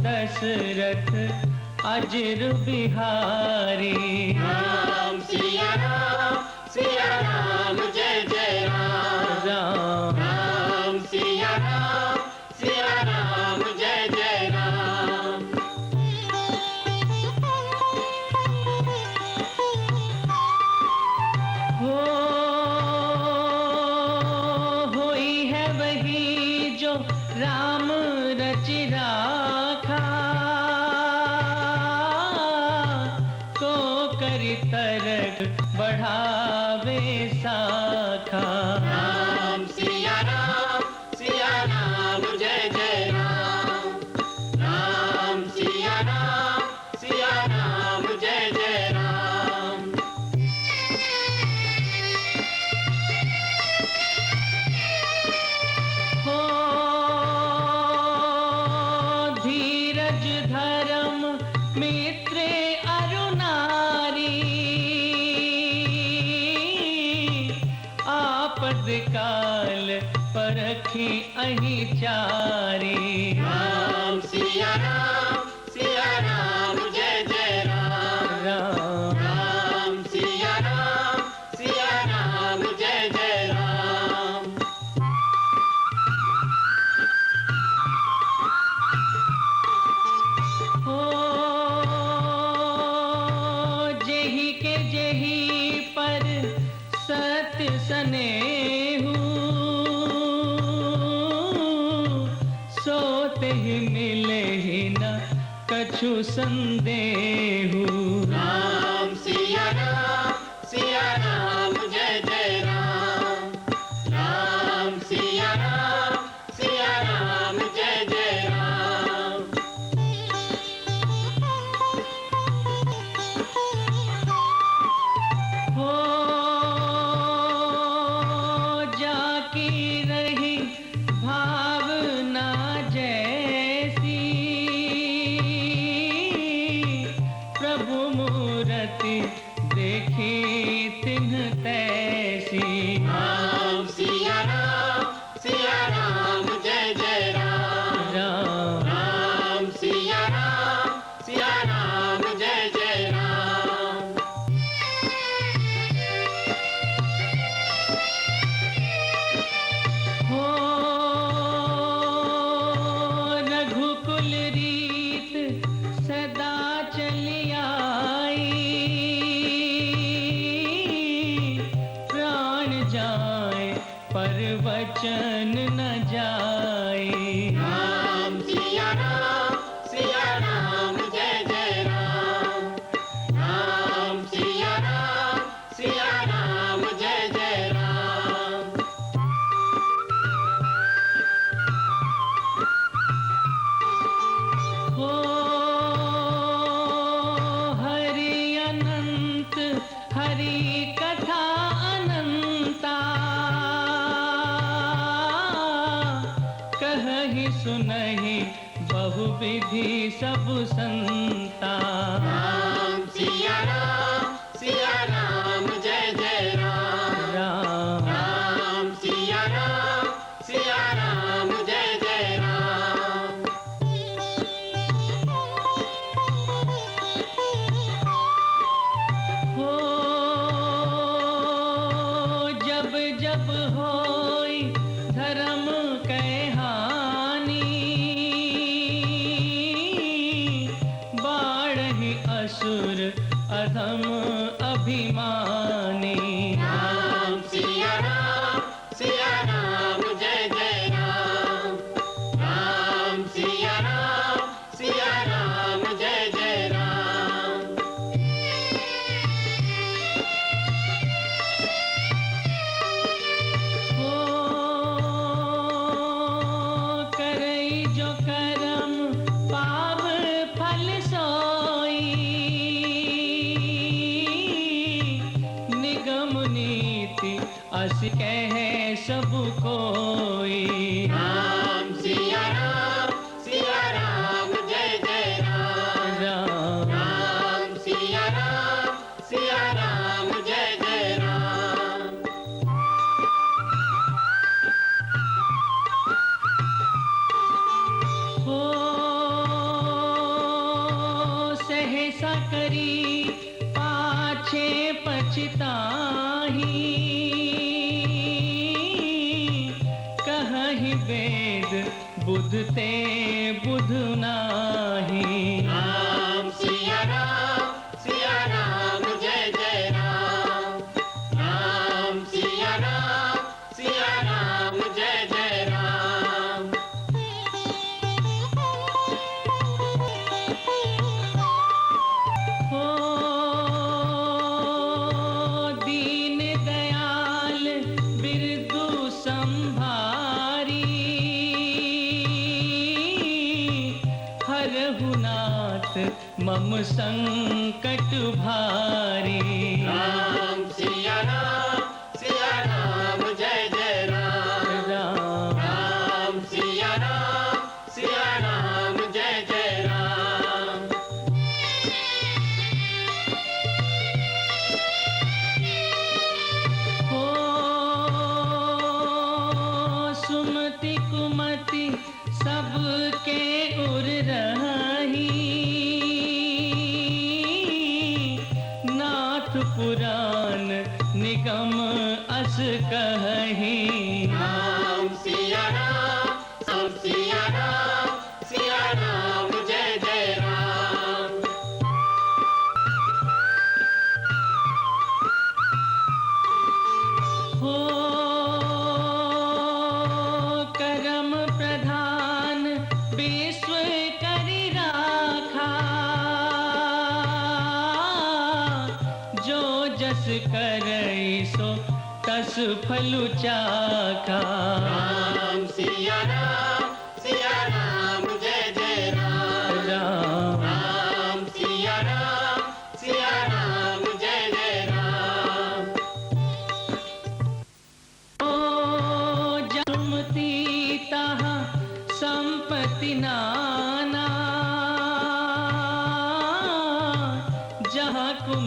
दशरथ अजर बिहारी। राम सिया राम जय जय राम। राम सिया राम जय जय राम। होई है वही जो राम रच राखा, तरक बढ़ावे साखा। राम सिया राम जय जय राम। राम सिया राम जय जय राम। हो धीरज धर्म मित्र काल परखी अहि चारी। राम सिया राम जय जय राम। राम सिया राम जय जय राम। हो जेहि के जेहि पर सत्य सने ही मिले ही न कछु संदेहु। राम सिया राम जय जय राम। राम सिया राम जय जय राम। हो जाकी रही भावना जैसी, प्रभु मूरति देखी तिन्ह तैसी। राम सिया राम जय जय राम। राम सिया राम जय जय राम। हो रघुकुल रीत सदा चली आई, प्राण जाए पर वचन न जाए। राम सिया राम जय जय राम। राम सिया राम जय जय राम। हो हरि अनंत हरि कथा अनंता, कहि सुनहि बहुविधि सब संता। राम सिया राम जय जय राम। राम सिया राम जय जय राम। हो जब जब होई धर्म कै हानि, बाढ़हि असुर अधम अभिमानी। राम सिया राम जय जय राम। राम सिया राम जय जय राम। हो करई जो करम पाव कोई। राम सिया राम जय जय राम। राम राम सिया राम जय जय राम। हो सहसा करी पाछे पछताही, कहि वेद बुध ते बुध नाही। राम सिया राम जय जय राम। राम सिया राम जय जय राम। हो दीन दयाल बिरदु संभारी, हरहु नाथ मम संकट भारी। राम सिया राम जय जय राम। राम राम सिया राम जय जय राम। हो सुमति कुमति सबके उर रही, नाथ पुराण निगम अस कही। राम सिया राम जय जय राम। हो करम प्रधान विश्व करि राखा, जो जस करई सो तस फलु चाखा। राम सिया राम जय जय राम। राम राम सिया राम जय जय राम। ओ जमती तहाँ संपत्ति नाना, जहाँ कुम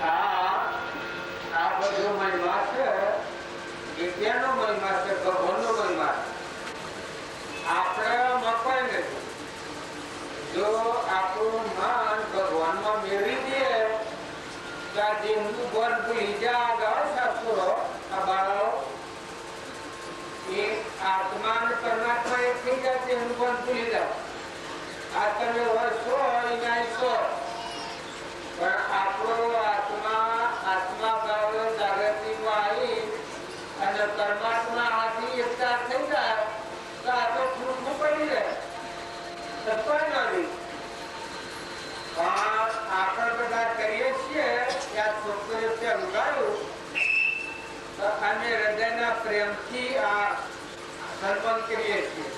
આ બધો મહિમા છે એ કેનો મહિમા છે? ભગવાનનો મહિમા. આપણે મપાય નથી. જો આપણું મન ભગવાનમાં મેળવી દઈએ તો આ દેહનું બળ ભૂલી જાય. ગાવ શાસ્ત્રો આ બાળાઓ એ આત્મા અને પરમાત્મા એક થઈ જાય, દેહનું બળ ભૂલી જાય. આ તમે વર્ષો એના સો પણ આપણો આત્મા ભાવ જાગૃતિમાં આવી અને પરમાત્મા હાથી એકતા થઈ જાય તો આ તો ફૂટવું પડી જાય. પણ આપણે બધા કરીએ છીએ ત્યાં છોકરીઓ ઉગાડ્યું તો અમે હૃદયના પ્રેમથી આ સંબંધ કરીએ છીએ.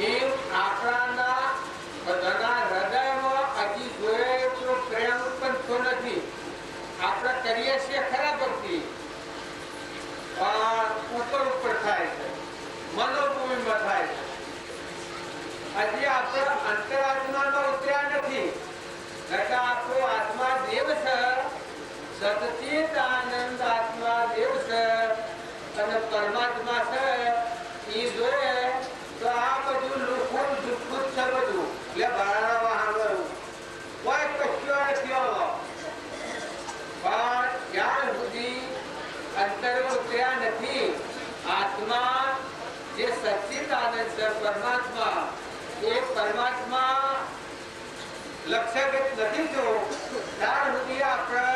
એમ આપણાના બધાના હૃદયમાં હજી જોઈએ એટલો પ્રેમ ઉત્પન્ન થયો નથી. આપણે કરીએ છીએ ખરા ભક્તિ ઉપર ઉપર થાય છે, મનોભૂમિમાં થાય છે. હજી આપણે અંતરાત્મામાં ઉતર્યા નથી. એટલે આપણો આત્મા દેવ છે, સચિત આનંદ આત્મા દેવ છે અને પરમાત્મા છે. એ જોઈએ તો આ બધું લુખું દુઃખું છે બધું. એટલે બાળા વાહન કોઈ કશું નથી આવતો. પણ જ્યાં સુધી અંતર ઉતર્યા નથી આત્મા જે સચિત આનંદ છે પરમાત્મા, એ પરમાત્મા લક્ષ્યગત નથી જો ત્યાં સુધી આપણે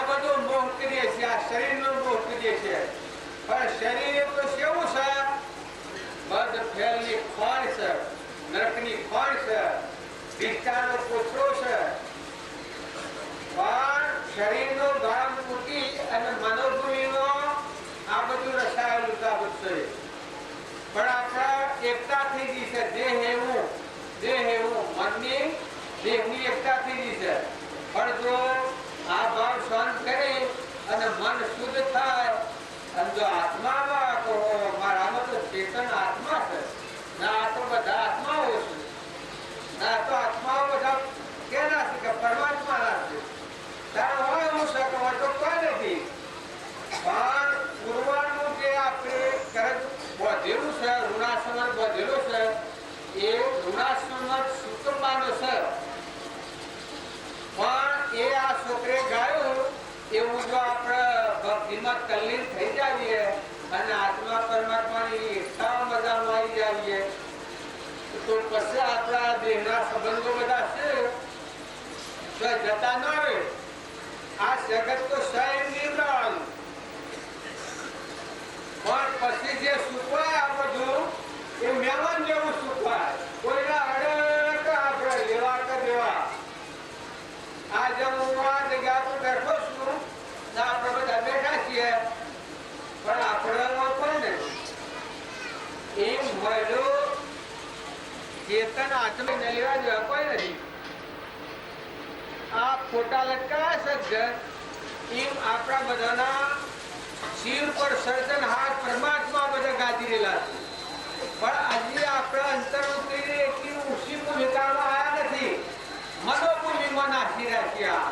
બધો મોહ કરીએ છીએ. આ શરીરનો મોહ કરીએ છીએ. પણ શરીર તો કેવું છે? બધ ફેલની ખોળ છે, નરકની ખોળ છે, ભિક્ષાનો કોથળો છે. પણ શરીરનો ભાગ મૂકી અને મનોભૂમિનો આ બધું રસાયેલું સાબત છે. પણ આપણા એકતા થઈ ગઈ છે. દેહ એવું મનની દેહની એકતા થઈ ગઈ છે. પણ જો આ ભાવ શાંત કરી અને મન શુદ્ધ થાય અને જો આત્મામાં કહો મારામાં તો ચેતન આત્મા છે ના, આ તો બધા આત્માઓ છે ના, તો આત્માઓ બધા કેના છે કે પરમાત્મા ના છે. તારે હોય એવું છે કે તો કોઈ નથી. પણ પૂર્વાનું જે આપણે કરજ બધેલું છે, ઋણાસમર બધેલું છે, એ ઋણાસમર સુતમાનો છે. પણ એ આ છોકરે ગાયું એવું જો આપણે ભક્તિમાં તલ્લીન થઈ જાવીએ અને આત્મા પરમાત્માની એકતા મજામાં આવી જાવીએ તો પછી આપણા દેહના સંબંધો બધા છે જતા ન રહે. આ જગત તો સહી નિર્ણય પણ પછી જે સુખવાય આ બધું એ મહેમાન જેવું સુખવાય. કોઈના અડક આપણે લેવા કે દેવા. આ જેમ હું આ જગ્યા પર બેઠો છું આપણે બધા બેઠા છીએ પણ આપણે કોઈ નથી. એમ મળ્યું ચેતન આત્મા ને લેવા જેવા કોઈ નથી. આ ફોટા લટકાયા છે એમ આપણા બધાના શિવ પર સર્જનહાર પરમાત્મા બધા ગાજી રહેલા છે. પણ આજે આપણા અંતર ઉતરીને એટલી ઊંચી ભૂમિકામાં આવ્યા નથી. મનોભૂમિમાં નાખી રાખ્યા.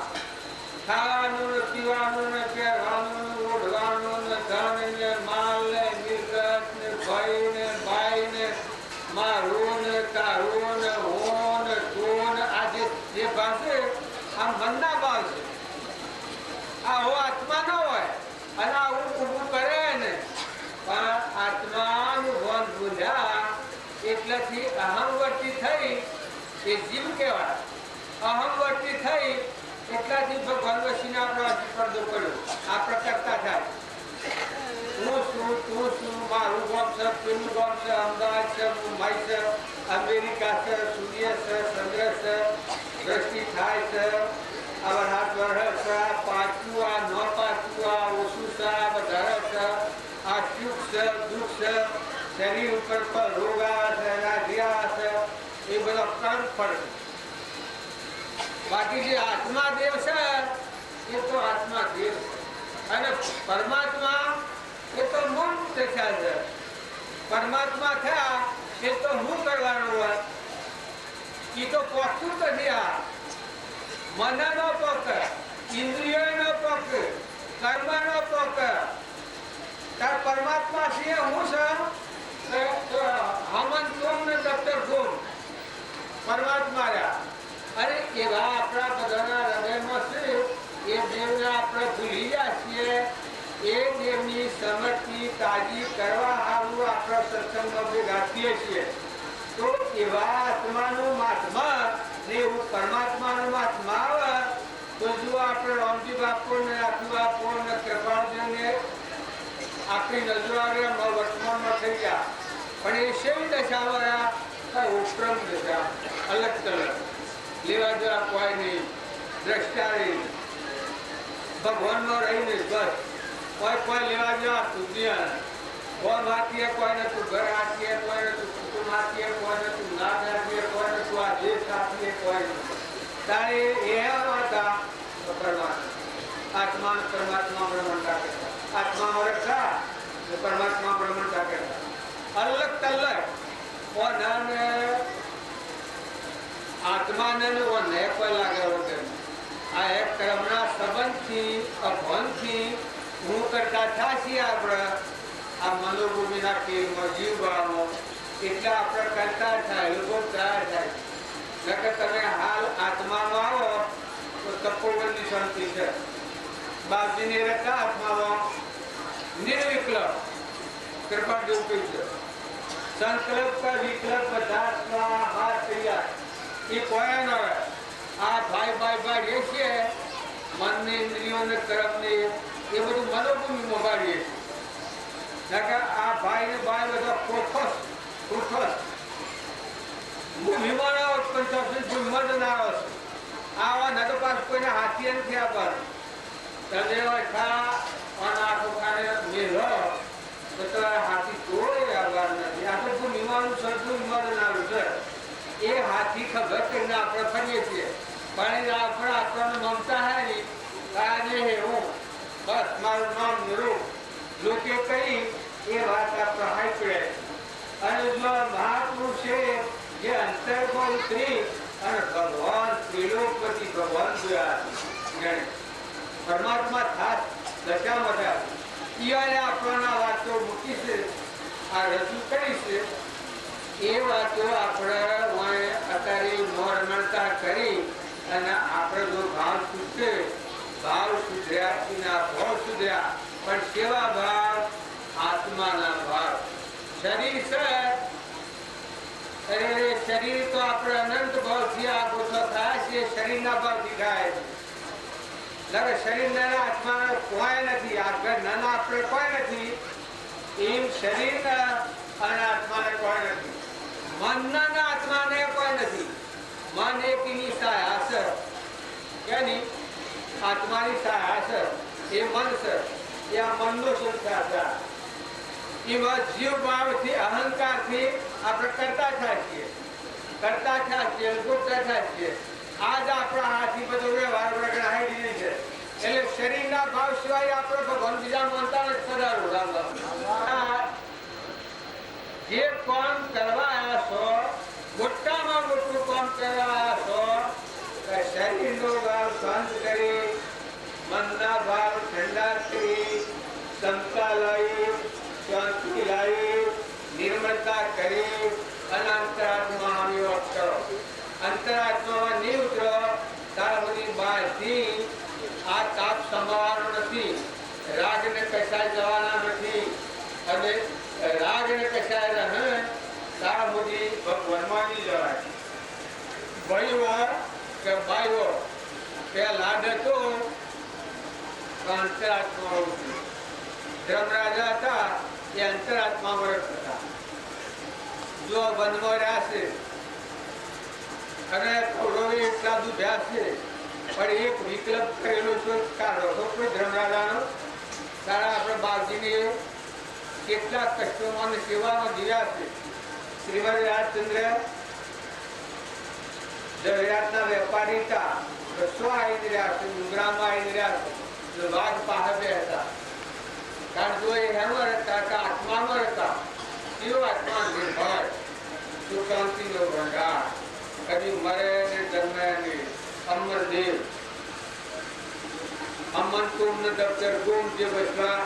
ખાવાનું ને પીવાનું ને પહેરવાનું ને ઓઢવાનું ને ધન ને માલ ને મિલકત ને ભાઈ ને ભાઈ ને મારું ને તારું ને હું ને તું ને આ જે ભાવ છે આ મનના ભાવ છે. આવો આત્મા ન હોય અને આવું ઊભું કરે ને પણ આત્માનું ભાન ભૂલ્યા એટલેથી અહંવર્તી થઈ એ જીવ કહેવાય. અહંવર્તી થઈ એટલાથી ભગવાન વસીને આપણો પડદો પડ્યો. આ પ્રકટતા થાય. હું છું મારું ગામ છે, પેલું ગામ છે, અમદાવાદ છે, મુંબઈ છે, અમેરિકા છે, સૂર્ય છે, ચંદ્ર છે, દ્રષ્ટિ થાય છે, આવા હાથ વર્ષ છે, પાછું આ ન પાછું આ ઓછું છે, આ વધારે છે, આ સુખ છે, દુઃખ છે, શરીર ઉપર પર રોગ આવે છે, રાધિયા છે, એ બધા કર્મ ફળ છે. બાકી જે આત્મા દેવ છે એ તો આત્મા દેવ અને પરમાત્મા એ તો મુક્ત થયા છે. પરમાત્મા થયા એ તો હું કરવાનું હોય એ તો પહોંચતું નથી. આ મનનો પોક, ઇન્દ્રિયોનો પોક, કર્મનો પોક. તાર પરમાત્મા છે હું છે હમન તુમ ને દફતર તુમ પરમાત્મા રહ્યા. અને એવા આપણા બધાના હૃદયમાં છે એ દેવને આપણે ભૂલી ગયા છીએ. એ દેવની સમર્થિ તાજી કરવા સારું આપણા સત્સંગમાં ભેગા થઈએ છીએ. તો એવા આત્માનું મહાત્મા ને એવું પરમાત્માનું મહાત્મા આવે તો જો આપણે રામજી બાપુ ને આખી બાપુ ને કૃપાળજીને આપણી નજરો આવે વર્તમાનમાં થઈ ગયા. પણ એ શેવી દશા વાળા ઉપક્રમ દશા, અલગ તલગ, લેવા દેવા કોઈ નહીં, દ્રષ્ટા નહીં, ભગવાનમાં રહીને બસ કોઈ લેવા દેવા દુનિયા કોઈ હાથીએ કોઈ નતું ઘર હાથીએ કોઈ નતું કુટુંબ હાથીએ કોઈ નતું નાદ હાથીએ કોઈ નતું આ દેશ હાથીએ કોઈ નતું. તારે એ હતા આત્મા પરમાત્મા બ્રહ્મણતા કરતા, આત્મા વરખા પરમાત્મા બ્રહ્મણતા કરતા અલગ તલગ. આત્માને કોઈ લાગે વગર આ એક કર્મના સંબંધથી અભનથી હું કરતા થાશી આપણે આ મનોભૂમિના કેરમાં જીવ ભાવમાં એટલે આપણે કરતા થાય લોકો ત્રાસ થાય. નકર તમે હાલ આત્મામાં આવો તો તપોવનની શાંતિ છે. બાપજીની રહેતા આત્મામાં નિર્વિકલ્પ કૃપા જેવું કહ્યું છે. સંકલ્પ કા વિકલ્પ બધા હાથ તૈયાર એ કોઈ ન હોય. આ ભાઈ એ છે મનને ઇન્દ્રિયોને કર્મને એ બધું મનોભૂમિમાં બાળીએ છીએ. આ ભાઈ ને ભાઈ બધા ખોખસ ભૂમિમાં આવો પણ ભૂમિમાં જ ના આવે. આવા ન તો પાસ કોઈને હાથી નથી આપવા તમે ખા અને આખો ખાને મેળો તો તમારે હાથી કોઈ આવવાર નથી. આ તો ભૂમિમાનું સરખું વિમાન આવ્યું છે. એ હાથી ખબર કરીને આપણે ફરીએ છીએ પણ આપણે આપણને મમતા હે નહીં આજે હું બસ મારું નામ નિરૂપ લોકે કહી એ વાત આપણે હાઈ પડે. અને જો મહાપુરુષ છે જે અંતરમાં ઉતરી અને ભગવાન ત્રિલોકપતિ ભગવાન જોયા પરમાત્મા થાત દશામાં ઈવાને આપણના વાતો મૂકી છે આ રજૂ કરી છે. એ વાતો આપણે અત્યારે નોર્મલતા કરી અને આપણે જો ભાવ સુધરે ભાવ સુધર્યા એના ભાવ સુધર્યા પણ સેવા ભાવ આત્માના ભાવ. શરીર છે અરે શરીર તો આપણે અનંત ભાવથી આ ગોઠો થાય છે શરીરના ભાવથી થાય છે. શરીરના આત્માનો કોઈ નથી આગળ નાના આપણે કોઈ નથી એમ શરીરના અને આત્માને કોઈ નથી. મનના આત્માને કોઈ નથી. મન એક એની સહાય છે એની આત્માની સહાય છે એ મન છે. એ આ મનનો સંસ્કાર છે. એમાં જીવ ભાવથી અહંકારથી આપણે કરતા થાય છીએ ગુપ્તા થાય છીએ. આજ આપણા હાથી બધો વ્યવહાર હાઈ નહીં છે. એટલે શરીરના ભાવ સિવાય આપણે ભગવાન બીજા માનતા નથી. સદારું જે કામ કરવા આવ્યા છો મોટામાં મોટું કામ કરવા આવ્યા છો શરીરનો ભાવ શાંત કરી મનના ભાવ ઠંડા કરી ક્ષમતા લાવી શાંતિ લાવી નિર્મળતા કરી અને અંતરાત્મા નિવાસ કરો. અંતરાત્મામાં નહીં ઉતરો ત્યાર સુધી બહારથી આ તાપ સમાવાનો નથી. રાગને કશાય જવાના નથી અને રાગને કશાય રહે ત્યાર સુધી ભગવાનમાં નહીં જવાય. ભાઈઓ કે ભાઈઓ તે લાડ હતો અંતરાત્મા ધર્મરાજા હતા એ અંતરાત્મા વર્ત હતા. જો વનમાં રહ્યા છે અને કૌરવે એટલા દૂધ્યા છે પણ એક વિકલ્પ કરેલો છે કાઢો તો કોઈ ધર્મરાજાનો તારા આપણે બાપજીને કેટલા કષ્ટોમાં અને સેવામાં જીવ્યા છે. શ્રીમદ રાજચંદ્ર જવેરાતના વેપારી હતા. રસો આવી રહ્યા છે મુદ્રામાં આવી રહ્યા છે વાઘ પાસે હતા. કારણ જો એ હેમર હતા કે આત્મામાં હતા કેવો આત્મા નિર્ભર સુખ શાંતિનો ભંડાર કદી મરે ને જન્મે નહીં અમરદેવ અમન કુમ ને દફતર કુમ જે બસવા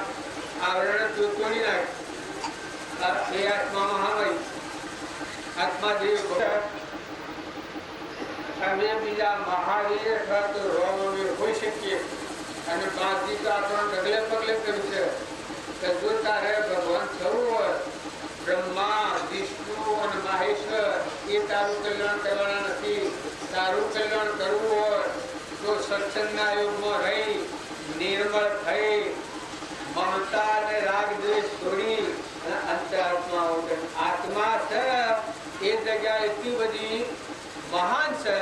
આવરણ તોડી નાખ એ આત્મામાં હોય આત્મા દેવ અમે બીજા મહાવીર અથવા તો રોમવીર હોઈ શકીએ અને બાકી તો આપણને ડગલે પગલે કર્યું છે કે જો તારે ભગવાન થવું હોય બ્રહ્મા વિષ્ણુ અને મહેશ્વર એ તારું કલ્યાણ કરવાના નથી. તારું કલ્યાણ કરવું હોય તો સત્સંગના યોગમાં રહી નિર્મળ થઈ મમતા અને રાગ દ્વેષ છોડી અને અંતરાત્મા આત્મા છે એ જગ્યા એટલી બધી મહાન છે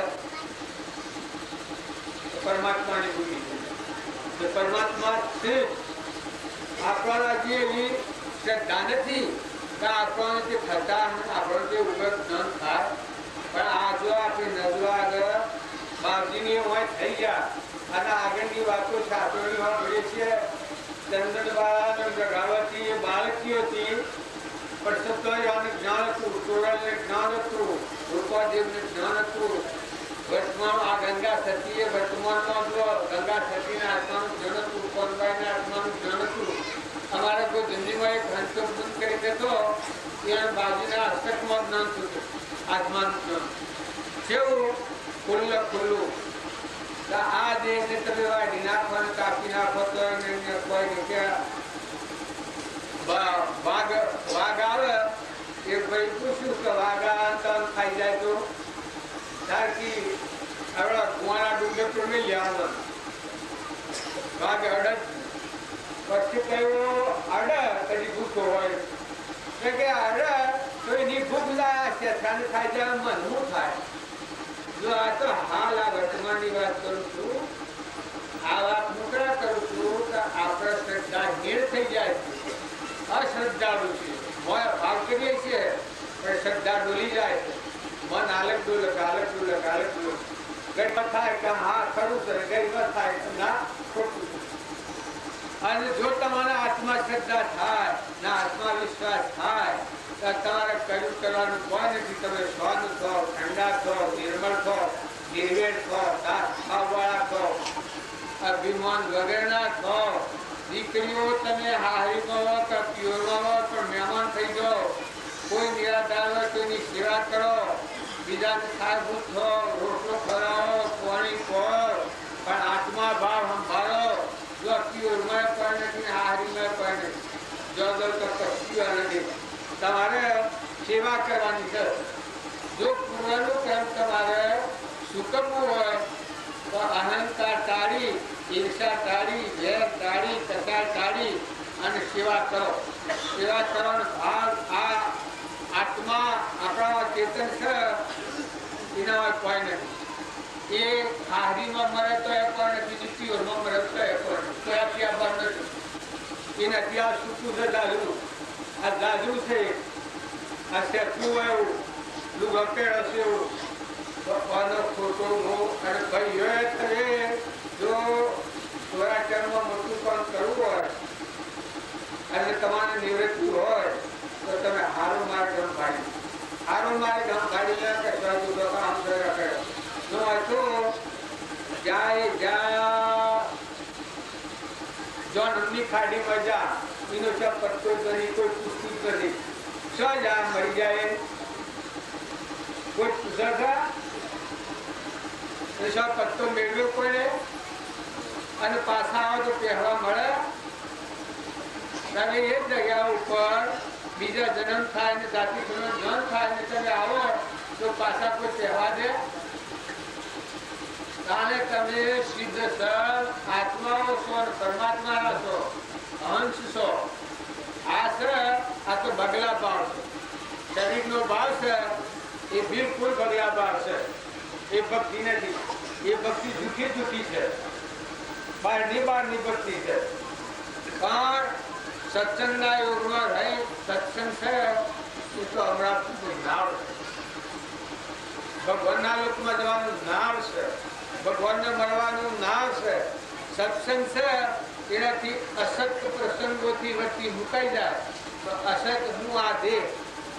પરમાત્માની ભૂમિ છે. પરમાત્મા છે આપણા જે એવી શ્રદ્ધા નથી કે આપણને જે થતા આપણને જે ઉગત જ્ઞાન થાય પણ આ જો આપણે નજરો આગળ બાપજીની હોય થઈ ગયા અને આગળની વાતો શાસ્ત્રોની વાત જોઈએ છીએ. ચંદનબાળા ગગાવતી એ બાળકી હતી પણ સત્વયાને જ્ઞાન હતું, ચોરાને જ્ઞાન હતું, રૂપાદેવને જ્ઞાન હતું. વર્તમાન આ ગંગા સતી એ વર્તમાનમાં જો ગંગા સતીના આત્માનું જ્ઞાન હતું, કોનબાઈના આત્માનું જ્ઞાન હતું. અમારે કોઈ જિંદગીમાં એક હંસો બંધ કરી દેતો એને બાજુના હસ્તકમાં જ્ઞાન થતું આત્માનું જ્ઞાન કેવું ખુલ્લું ખુલ્લું. આ દેહને તમે વાઢી નાખો અને કાપી નાખો તો વાઘ આવે એ ભાઈ પૂછ્યું કે વાઘ ખાઈ જાય તો તારકી આપણા કુવાના ડુંગર પર નહીં લેવાનું વાઘ અડદ પછી કયું અડ કદી ભૂખો હોય કે અડ તો એની ભૂખ લાયા છે ખાઈ જાય મન શું થાય. જો આ તો હાલ આ વર્તમાનની વાત કરું છું આ વાત મુકરા કરું છું કે આપણે શ્રદ્ધા હીણ થઈ જાય છે અશ્રદ્ધાળુ છે ભાવ કરીએ છીએ પણ શ્રદ્ધા ડોલી જાય છે મન આલક ડોલક આલક ડોલક આલક ડોલક ગરીબ થાય કે હા ખરું છે ગરીબ થાય કે ના ખોટું. અને જો તમારા આત્મા શ્રદ્ધા થાય ના આત્મા વિશ્વાસ થાય તો તમારે કર્યું કરવાનું કોઈ નથી. તમે સ્વાદ થો, ઠંડા થો, નિર્મળ થો, નિર્વેણ થો, દાસ ખાવાળા થો, અભિમાન વગેરેના થો. દીકરીઓ તમે હારીમાં હો કે પ્યોરમાં હો પણ મહેમાન થઈ જાઓ. કોઈ નિરાધાર હોય કોઈની સેવા કરો, બીજાને ખાવું થો, રોટલો ખવડાવો, પાણી ખો પણ આત્મા ભાવ સંભાળો. જો પ્યોરમાં પણ નથી હારીમાં પણ નથી જો તો કશું નથી. તમારે સેવા કરવાની છે. જો પૂર્વનું કામ તમારે સુકમવું હોય તો અહંકાર ટાળી, ઈર્ષા ટાળી, વેર ટાળી, કચાર ટાળી અને સેવા કરો. સેવા કરવાનો ભાવ આ આત્મા આપણા ચેતન છે એના કોઈ નથી. એ હારીમાં મરે તો એ પણ નથી, દીકરીઓમાં મરે તો એ પણ તો એ ત્યાં નથી. એ નથી આ સૂકું છે દાદરું. આ દાદરું છે આ સેટલું એવું લુગપેડ હશે એવું ખોટો અને ભાઈ હોય તમે જો ચોરાચરમાં મોટું કામ કરવું હોય અને તમારે નિવૃત્તિ હોય તો તમે હારો માર્ગ ગામ કાઢી લે કે સાધુ કામ કરે જો તો જાય જો નમની ખાડીમાં જા એનો છે પત્તો કરી કોઈ પૂછતું કરી જા મરી જાય કોઈ પૂછા પત્તો મેળવ્યો કોઈને અને પાછા આવો તો પહેરવા મળે. તમે એ જગ્યા ઉપર બીજા જન્મ થાય ને જાતિ જન્મ થાય ને તમે આવો તો પાછા કોઈ પહેરવા દે. તાને તમે સિદ્ધ સર આત્માઓ છો પરમાત્મા છો અંશ છો. આ છે આ તો બગલા ભાવ છે. શરીરનો ભાવ છે એ બિલકુલ બગલા ભાવ છે. એ ભક્તિ નથી. એ ભક્તિ જૂઠી છે. બહારની ભક્તિ છે. પણ સત્સંગના યોગમાં રહી સત્સંગ છે એ તો હમણાં નાવ છે. ભગવાનના લોકમાં જવાનું નાવ છે. ભગવાનને મળવાનું નાવ છે. સત્સંગ છે એનાથી અસત્ય પ્રસંગોથી વચ્ચે મુકાઈ જાય તો અસત્ય હું આ દેહ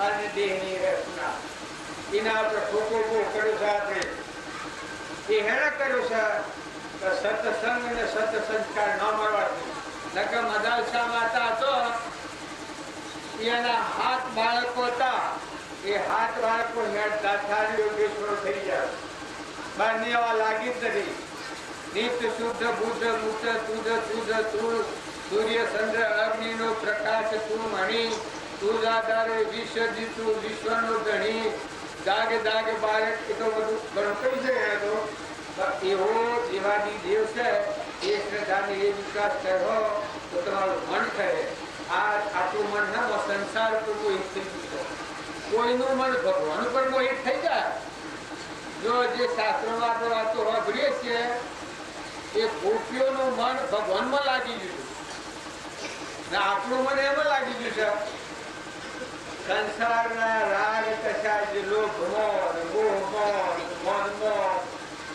અને દેહની રચના એના આપણે ખોટો કર્યો છે. આપણે એ હેણે કર્યું છે કે સત્સંગ અને સત્સંસ્કાર ન મળવાથી. નકર મદાલસા માતા હતો એના હાથ બાળકો હતા, એ હાથ બાળકો હેડતા થાય યોગેશ્વર થઈ જાય. બહારની હવા લાગી જ નથી. નિત્ય શુદ્ધ બુદ્ધ મુક્ત તુજ તુજ તું સૂર્ય ચંદ્ર અગ્નિ નો પ્રકાશ તું મણી તું આધારે વિશ્વ જીતું વિશ્વનો ધણી દાગે દાગે બાળક. એ તો બધું ઘણું કહી જાય તો એવો દેવાદી દેવ છે. એ શ્રદ્ધાને એ વિશ્વાસ કરો તો તમારું મન કરે. આ આપણું મન ના સંસાર પર મોહિત થઈ ગયું. કોઈનું મન ભગવાન પર મોહિત થઈ જાય. જો જે શાસ્ત્રોમાં આપણે વાતો વાપરીએ છીએ એ ગોપીઓનું મન ભગવાનમાં લાગી ગયું ને આપણું મન એમાં લાગી ગયું છે. સંસારના રાગ કશા જે લોભમાં મોહમાં મનમાં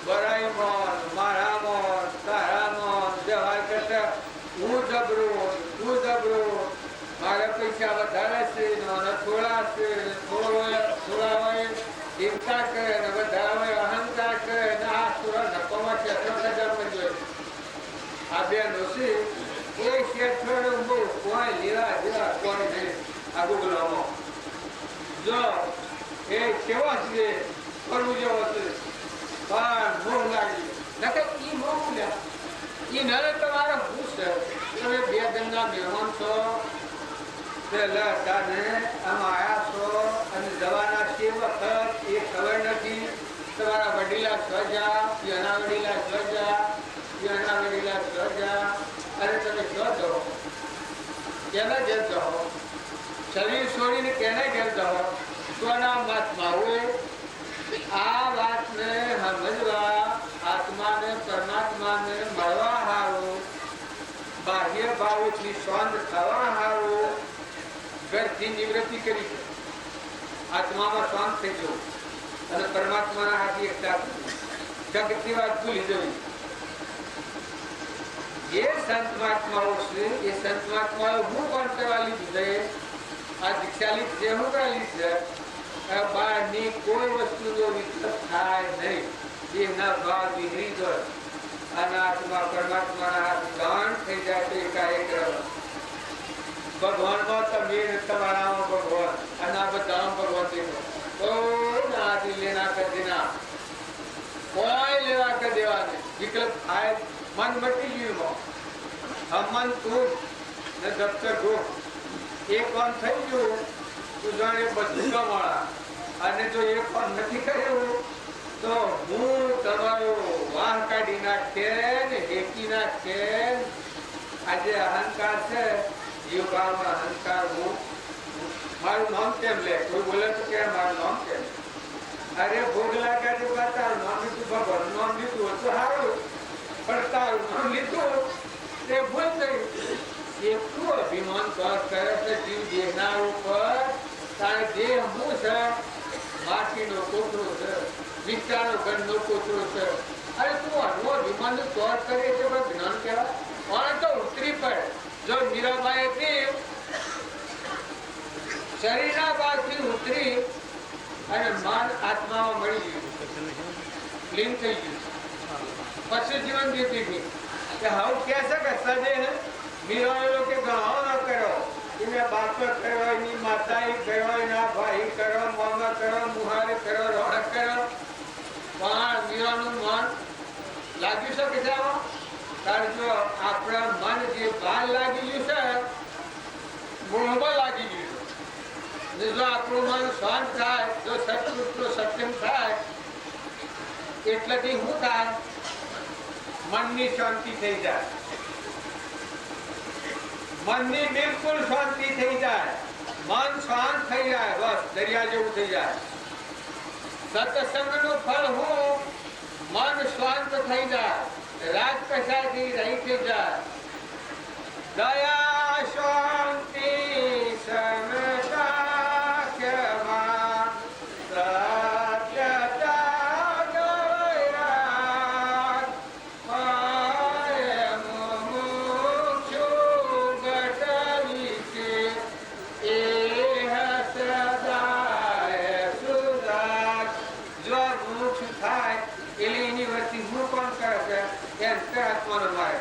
બરાઈમાં મારામાં તારામાં જવા કરતા હું જબરો મારા પૈસા વધારે છે થોડા છે થોડા હોય ચિંતા કરે ને બધા હોય અહંકાર કરે ને આ સુરા નકોમાં ક્ષેત્રો કદમ જોઈએ. આ બે નોસી એ ક્ષેત્રો બહુ કોઈ લેવા જેવા કોઈ નહીં. આ ગુગલામાં જો એ કેવો છે કરવું જેવો છે પણ મોહ લાગી નકર ઈ મોહ લ્યા ઈ નરે તમારે શું છે. તમે બે દિનના મહેમાન છો પેલા તાને આમ આયા છો અને જવાના છે વખત એ ખબર નથી. તમારા વડીલા સ્વજા એના વડીલા સ્વજા એના વડીલા સ્વજા અને તમે શું જાઓ કેના ઘેર જાઓ શરીર છોડીને કેના ઘેર જાઓ કોના મતમાં હોય. આ વાતને સમજવા આત્માને પરમાત્માને મળવા હારું બાહ્ય ભાવોથી શાંત થવા હારું ઘરથી નિવૃત્તિ કરી છે. આત્મામાં શાંત થઈ જવું અને પરમાત્માના હાથી એકતા જગતની વાત ભૂલી જવી. એ સંત મહાત્માઓ છે એ સંત મહાત્માઓ હું પણ કરવા લીધું છે. આ દીક્ષા લીધી છે હું કરવા લીધી છે. બહારની કોઈ વસ્તુનો વિકલ્પ થાય નહીં. દેહના ભાવ વિહરી જાય અને આત્મા પરમાત્માના હાથ ગાન થઈ જાય તો એકાએક ભગવાનમાં તમે તમારામાં ભગવાન અને આ બધામાં ભગવાન દેખો કોઈ ના લેના કર દેના કોઈ લેવા કર દેવા નહીં. વિકલ્પ થાય મન મટી ગયું. મન તું ને દફતર ગો એક કામ થઈ ગયું તું જાણે બધું કમાળા અને જો એક કામ નથી કર્યું તો હું તમારો વાહ કાઢી નાખે ને હેકી નાખે. આજે અહંકાર છે જીવભાવમાં અહંકાર હું મારું નામ કેમ લે કોઈ બોલે તો કે મારું નામ કેમ. અરે ભોગ લાગ્યા તારું નામ લીધું ભગવાન નામ લીધું હતું સારું પણ તારું નામ લીધું તે ભૂલ થઈ. એટલું અભિમાન કરે છે જીવ દેહના ઉપર તારે દેહ હું છે માટીનો કોથળો છે વિચારો ઘરનો કોથળો છે. અરે તું આનું અભિમાન તોડ કરે છે પણ જ્ઞાન કહેવાય. પણ તો ઉતરી પડે. જો મીરાબાઈ હતી શરીરના ભાગથી ઉતરી અને મન આત્મામાં મળી ગયું લીન થઈ ગયું પછી જીવન જીતી ગઈ. કે હવે કે છે કે સજે મીરાઓ કે ગણાવો ન કર્યો એને બાપો કર્યો એની માતાએ કર્યો એના ભાઈ કર્યો મામા કર્યો મુહારે કર્યો રોડક કર્યો પણ મીરાનું મન લાગ્યું છે કે જાઓ. કારણ જો આપણા મન જે બહાર લાગી ગયું છે મોહમાં લાગી ગયું છે. જો આપણું મન શાંત થાય જો સત્પુરુષનો સત્સંગ થાય એટલેથી શું થાય મનની શાંતિ થઈ જાય. મનની બિલકુલ શાંતિ થઈ જાય. મન શાંત થઈ જાય બસ દરિયા જેવું થઈ જાય. સત્સંગનું ફળ હું મન શાંત થઈ જાય રાગ કશાથી રહી થઈ જાય. દયા શાંતિ સમતા ક્ષમા સત્યતા ગૌરાગ પાય મુમુક્ષુ ગટવિશે એહ સદાય સુદાગ. જો મોક્ષ થાય એટલે એની આત્માનો મારે.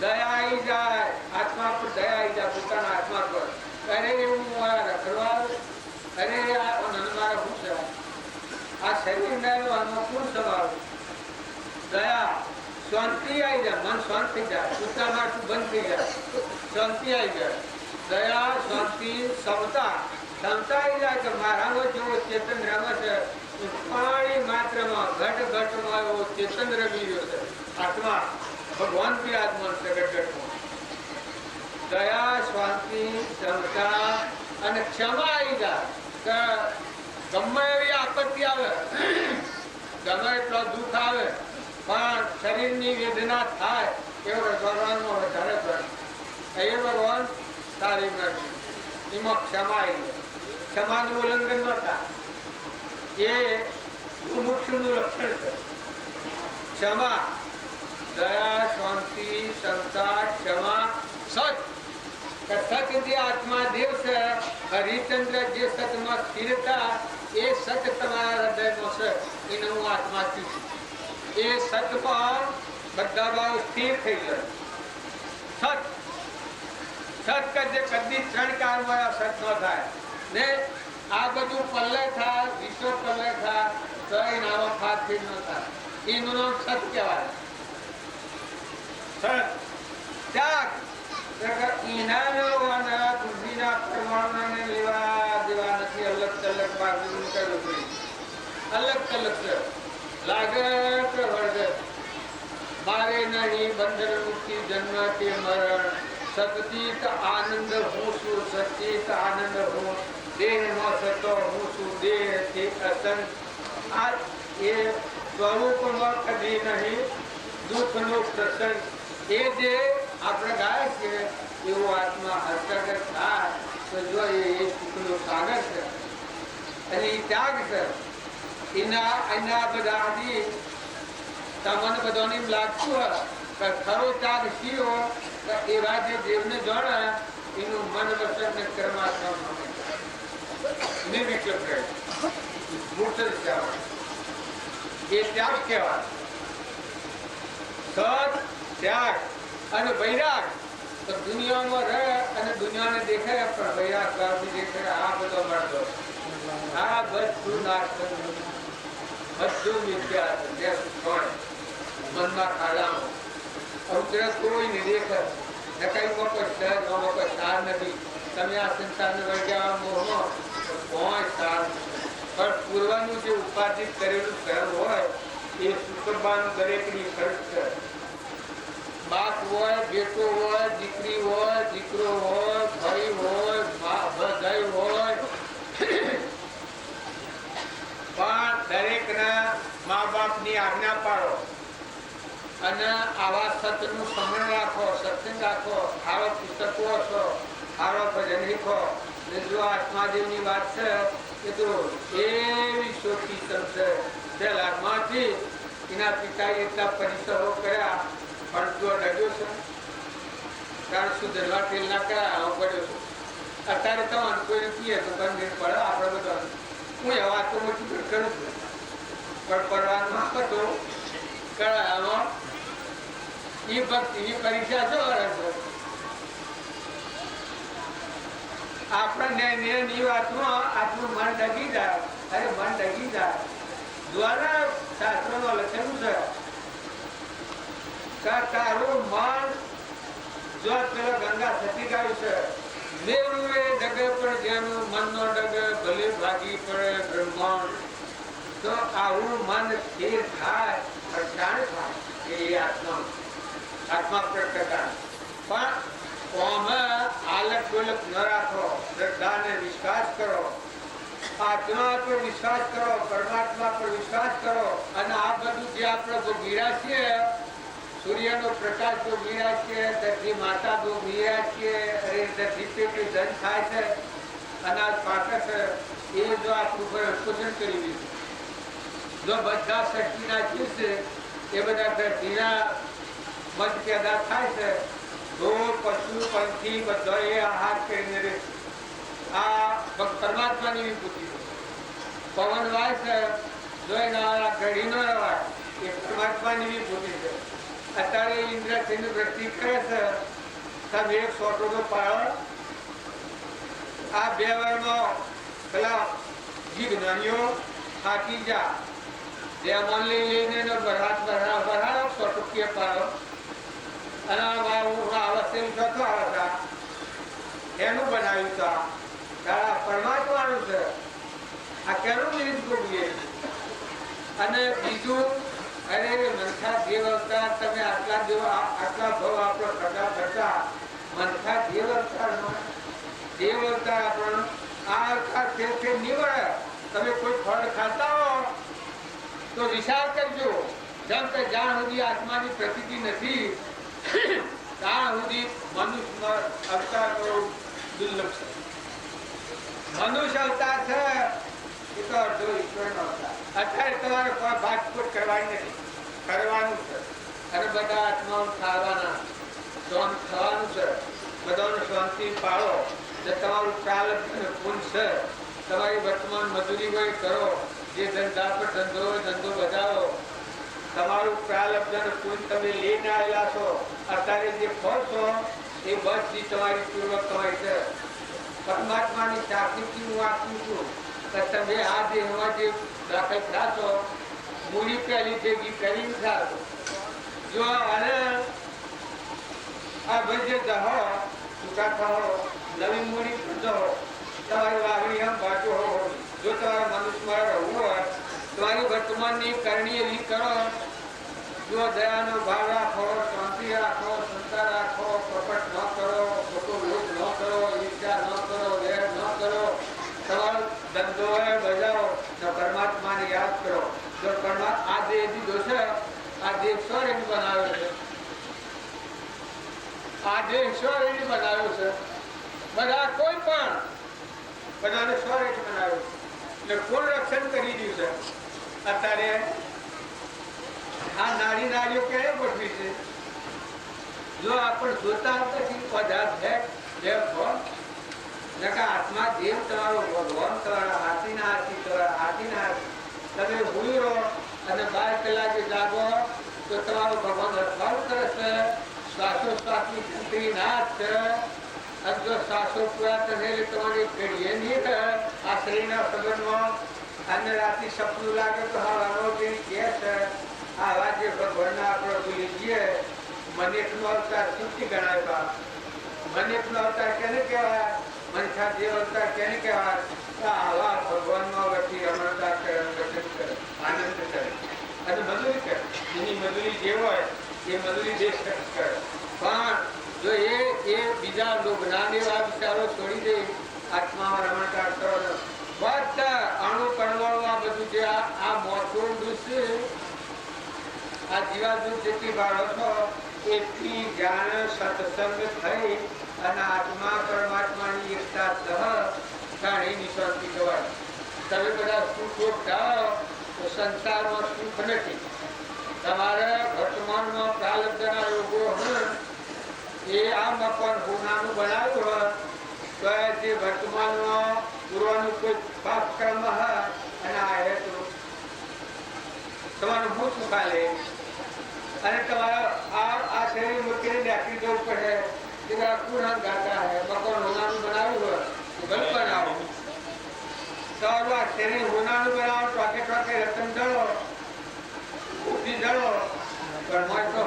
દયા આવી જાય, આત્મા પર દયા આવી જાય, પોતાના આત્મા પર. અરે હું મારા રખડવા, અરે આ મારા શું છે, આ શરીરને અનુકૂળ સ્વભાવ. દયા, શાંતિ આવી જાય, મન શાંત થઈ જાય, ઉત્તા મારતું બંધ થઈ જાય, શાંતિ આવી જાય. દયા, શાંતિ, ક્ષમતા, ક્ષમતા આવી જાય કે મારામાં જેવો ચેતન રમે છે, પાણી માત્રમાં ઘટ ઘટમાં એવો ચેતન રમી રહ્યો છે. આત્મા ભગવાન બિરાજમાન છે ઘટ ઘટમાં. દયા, શાંતિ, ક્ષમતા અને ક્ષમા આવી જાય કે ગમે એવી આપત્તિ આવે, ગમે એટલો દુઃખ આવે, પણ શરીરની વેદના થાય એવો ભગવાનમાં વધારે ભર એ ભગવાન તારી મરજી. એમાં ક્ષમા આવી જાય. ક્ષમાનું ઉલ્લંઘન ન થાય એ મુમુક્ષુનું લક્ષણ છે. ક્ષમા, દયા, શાંતિ, ક્ષમતા, ક્ષમા, સત. સત જે આત્મા દેવ છે, હરિચંદ્ર જે સતમાં સ્થિરતા, એ સત તમારા હૃદયમાં છે, એને હું આત્મા છું. એ સતમાં બધા ભાવ સ્થિર થઈ જાય. સત સત કે કદી ત્રણ કાળમાં સત ન થાય ને આ બધું પલ્લે થાય, વિશ્વ પલ્લે થાય તો એ નાનો ફાતથી ન થાય. એનું નામ સત કહેવાય. સત ત્યાગ, ઈનાનો અને બુદ્ધિના પરમાણુને લેવા દેવા નથી. અલગ તલગ બાજુ કર્યું છે, અલગ તલગ છે. લાગે કે વર્ગે મારે નહીં બંધન મુક્તિ જન્મ કે મરણ. સચિત આનંદ હું છું, સચિત આનંદ હું. દેહમાં સતો હું છું, દેહથી અસંગ. આ એ સ્વરૂપમાં કદી નહીં દુઃખનો પ્રસંગ. એ જે આપણે ગાય છે એવો આત્મા હસ્તગત થાય તો જો એ સુખનો સાગર છે અને એ ત્યાગ છે. એના બધા આદિ તમને બધાને લાગતું હોય કે ખરો ત્યાગ શીઓ એવા જે દેવને જાણે એનું મન વચન ને કર્માત્મા નિર્વિકલ્પ રહે, મુક્ત એ ત્યાગ કહેવાય. સત, ત્યાગ અને વૈરાગ. તો દુનિયામાં રહે અને દુનિયાને દેખાય પણ વૈરાગ બાબી દેખાય. આ બધો મળતો, આ બધું નાશ બધું મિથ્યા છે. મનમાં ખાડામાં અવતરસ કોઈ નહીં દેખે ને કઈ કોઈ સહજ કોઈ સાર નથી. તમે આ સંસારને વળગ્યા મોહમાં કોઈ સાર નથી. પણ પૂર્વનું જે ઉપાધિત કરેલું કર્મ હોય એ શુક્રબાનું દરેકની ખર્ચ છે. બાપ હોય, બેટો હોય, દીકરી હોય, દીકરો હોય, ભાઈ હોય, ભાઈ હોય, પણ દરેકના મા બાપની આજ્ઞા પાડો અને આવા સતનું સ્મરણ રાખો, સત્સંગ રાખો, સારો પુસ્તકો વાંચો, સારો ભજન શીખો. જો આત્માદેવની વાત છે એ તો એવી શોખી છે. લાગમાંથી એના પિતાએ એટલા પરિસરો કર્યા પણ જો ડગ્યો છે કારણ સુધરવા તેલ ના કર્યા આવો પડ્યો છે. અત્યારે તો કોઈ પીએ તો બંધ પડે આપણે બધા. હું એ વાત તો મોટી કરું છું પણ પરવાનું હતો કરાવવામાં એ ભક્તિની પરીક્ષા છો આપણને ની વાતમાં આપણું મન ડગી જાય. અરે મન ડગી જાય દ્વારા શાસ્ત્રોમાં લખેલું છે કે તારું મન જો પેલો ગંગા થતી ગયું છે મેરું એ ડગે પણ જેનું મનનો ડગે ભલે ભાગી પડે બ્રહ્માંડ. તો આવું મન સ્થિર થાય પ્રશાંત થાય એ આત્મા પ્રકટા. પણ આલક ડોલક ન રાખો, શ્રદ્ધાને વિશ્વાસ કરો, આત્મા પર વિશ્વાસ કરો, પરમાત્મા પર વિશ્વાસ કરો. અને આ બધું જે આપણે ભોગવીરા છીએ, સૂર્યનો પ્રકાશ ભોગવીરા છીએ, ધરતી માતા ભોગવીરા છીએ, ધરતી પેટે ધન થાય છે, અનાજ પાકે છે, એ જો આપણું પર પોષણ કરી દીધું. જો બધા શક્તિના જીવ છે એ બધા ધરતીના મત પેદા થાય છે. ઢોર, પશુ, પંખી બધા એ આહાર કરીને રહે. આ પરમાત્માની વિભૂતિ છે. પવન વાય છે જો એના ઘડી ન રવાય એ પરમાત્માની વિભૂતિ છે. અત્યારે ઇન્દ્રસિંહ વૃત્તિ કરે છે, તમે એક સોટો પાડો. આ 2 વારમાં પેલા જીજ્ઞાનીઓ થાકી જા જે અમલી લઈને બરાબર સોટો કે પાડો અને આવશે ચોથો આવે એનું બનાવ્યું છે. તારા પરમાત્માનું છે. આ કેનું નિમિત્ત ભોગવીએ. અને બીજું, અરે મનખા દેવ અવતાર તમે આટલા ભાવ આપણો પ્રગા કરતા મનખા દેવ અવતારમાં દેવ અવતાર આપણો આ અવતાર ફેર નીવડે. તમે કોઈ ફળ ખાતા હો તો વિચાર કરજો. જેમ કે જ્યાં સુધી આત્માની પ્રતીતિ નથી ત્યાં સુધી મનુષ્ય અવતાર દુર્લભ છે. મનુષ્ય અવતાર છે એ તો અડધો ઈશ્વરનો અવતાર. અત્યારે તમારે કોઈ ભાગફોડ કરવાની નથી, કરવાનું છે. અને બધા આત્માઓ ખાવાના શાંત થવાનું છે. બધાને શાંતિ પાડો. જે તમારું પ્રારબ્ધ પુણ્ય છે, તમારી વર્તમાન મજૂરી હોય કરો, જે ધંધા પર ધંધો હોય ધંધો બજાવો. તમારું પ્રારબ્ધ પુણ્ય તમે લઈને આવેલા છો. અત્યારે જે ફળ છો એ બધી તમારી પૂર્વક તમારી છે. પરમાત્માની જાગૃતિ હું આપું છું કે તમે આ દેહમાં જે દાખલ થયા છો મૂડી પહેલી ભેગી કરીને થાશો. જો અને આ ભાઈ જે દહો છૂટા થો નવી મૂડી ખરીદો તમારી વાગણી એમ બાજુ હો. જો તમારા મનુષ્યમાં રહેવું હોય તમારી વર્તમાનની કરણી એવી કરો. જો દયાનો ભાવ રાખો, શાંતિ રાખો, સંતા રાખો, કપટ ન કરો, ખોટો લોભ ન કરો, ઈર્ષા ન કરો, વેર ન કરો. તમારો ધંધો હોય બજાવો તો પરમાત્માને યાદ કરો. જો પરમાત્મા આ દેહ દીધો છે, આ દેહ સ્વરેણ બનાવ્યો છે. આ દેહ સ્વરેણ બનાવ્યો છે. બધા કોઈ પણ બધાને સ્વરેણ બનાવ્યો છે. એટલે કોણ રક્ષણ કરી દીધું છે? અત્યારે આ નારીઓ ક્યારે ગોઠવી છે? જો આપણે જોતા પછી પદાર્થ છે જે આત્મા દેવ તમારો ભગવાન તમારા હાથીના હાથી તમારા હાથીના હાથી. તમે ભૂલી રહો અને 12 કલાકે જાગો તો તમારો ભગવાન રખવાડું કરે છે. શ્વાસોશ્વાસની ગણતરી ના છે. અને જો શ્વાસો પૂરા થશે એટલે તમારી પેઢીએ નહીં કરે આ શરીરના સંબંધમાં. અને રાતે સપનું લાગે તો હવાનો જે કે છે આવા જે ભગવાનના આપણે ભૂલી જઈએ. મનેકનો અવતાર સૂચી ગણાય. મનેકનો અવતાર કેને કહેવાય? મનખા દેવ અવતાર કેને કહેવાય? આવા ભગવાનનો વચ્ચે અમરતા કરે, દર્શન કરે, આનંદ કરે અને મજૂરી કરે. એની મજૂરી જે હોય એ મજૂરી દેશ કરે. પણ જો એ બીજા લોભના એવા વિચારો છોડી દે, આત્મામાં રમણકાર કરો. બધા અણુ કણવાળું આ બધું જે આ મોટું દૂધ છે, આ જીવાદૂત જેટલી બાળો છો એટલી જ્ઞાન સત્સંગ થઈ અને આત્મા પરમાત્માની એકતા જાણીની શાંતિ કહેવાય. તમે બધા સુખ જાઓ તો સંસારમાં સુખ નથી. તમારે વર્તમાનમાં પ્રારબ્ધના રોગો એ આ મકાન હોનાનું બનાવ્યું હોય તો જે વર્તમાનમાં પૂર્વનું કોઈ પાપ કર્મ હોય અને આ હેતુ તમારું હું સુખા લે અને તમારા આ શરીર મૂકીને દાખલી જવું પડે. એ પૂર્ણ ગાતા હે મકાન હોનાનું બનાવ્યું હોય તો ઘર બનાવો. તમારું આ શરીર હોનાનું બનાવો ટોકે રતન જળો બુદ્ધિ જળો. પણ તો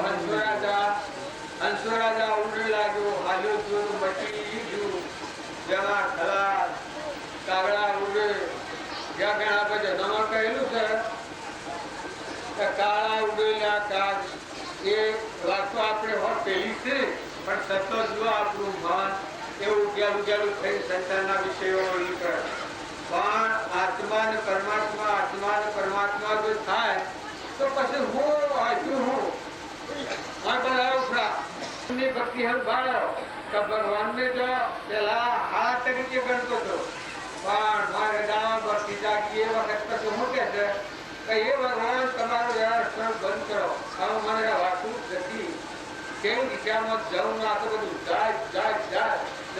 હંસો રાજા ઉડે લાગ્યો, હાલ્યો જોયું મચી ગયું. જવા ખલા કાગડા ઉડે જ્યાં ઘણા બધા જન્મમાં કહેલું છે કાળા ઉડેલા કાગ એ વાતો આપણે હોત પેલી છે. પણ સતત જો આપણું મન એવું ઉગ્યાલું થઈ સંસારના વિષયો નીકળે. પણ આત્મા ને પરમાત્મા જો થાય તો પછી હું હજુ હું ભક્તિ હલ ભાડો તો ભગવાનને જો પેલા આ તરીકે ગણતો હતો. પણ મારે દાવા ભક્તિ જાગી એ વખત પછી હું કે છે કે એ ભગવાન તમારો વ્યવહાર બંધ કરો. હવે મને વાતું નથી કેવી દિશામાં જવું ના તો બધું જાય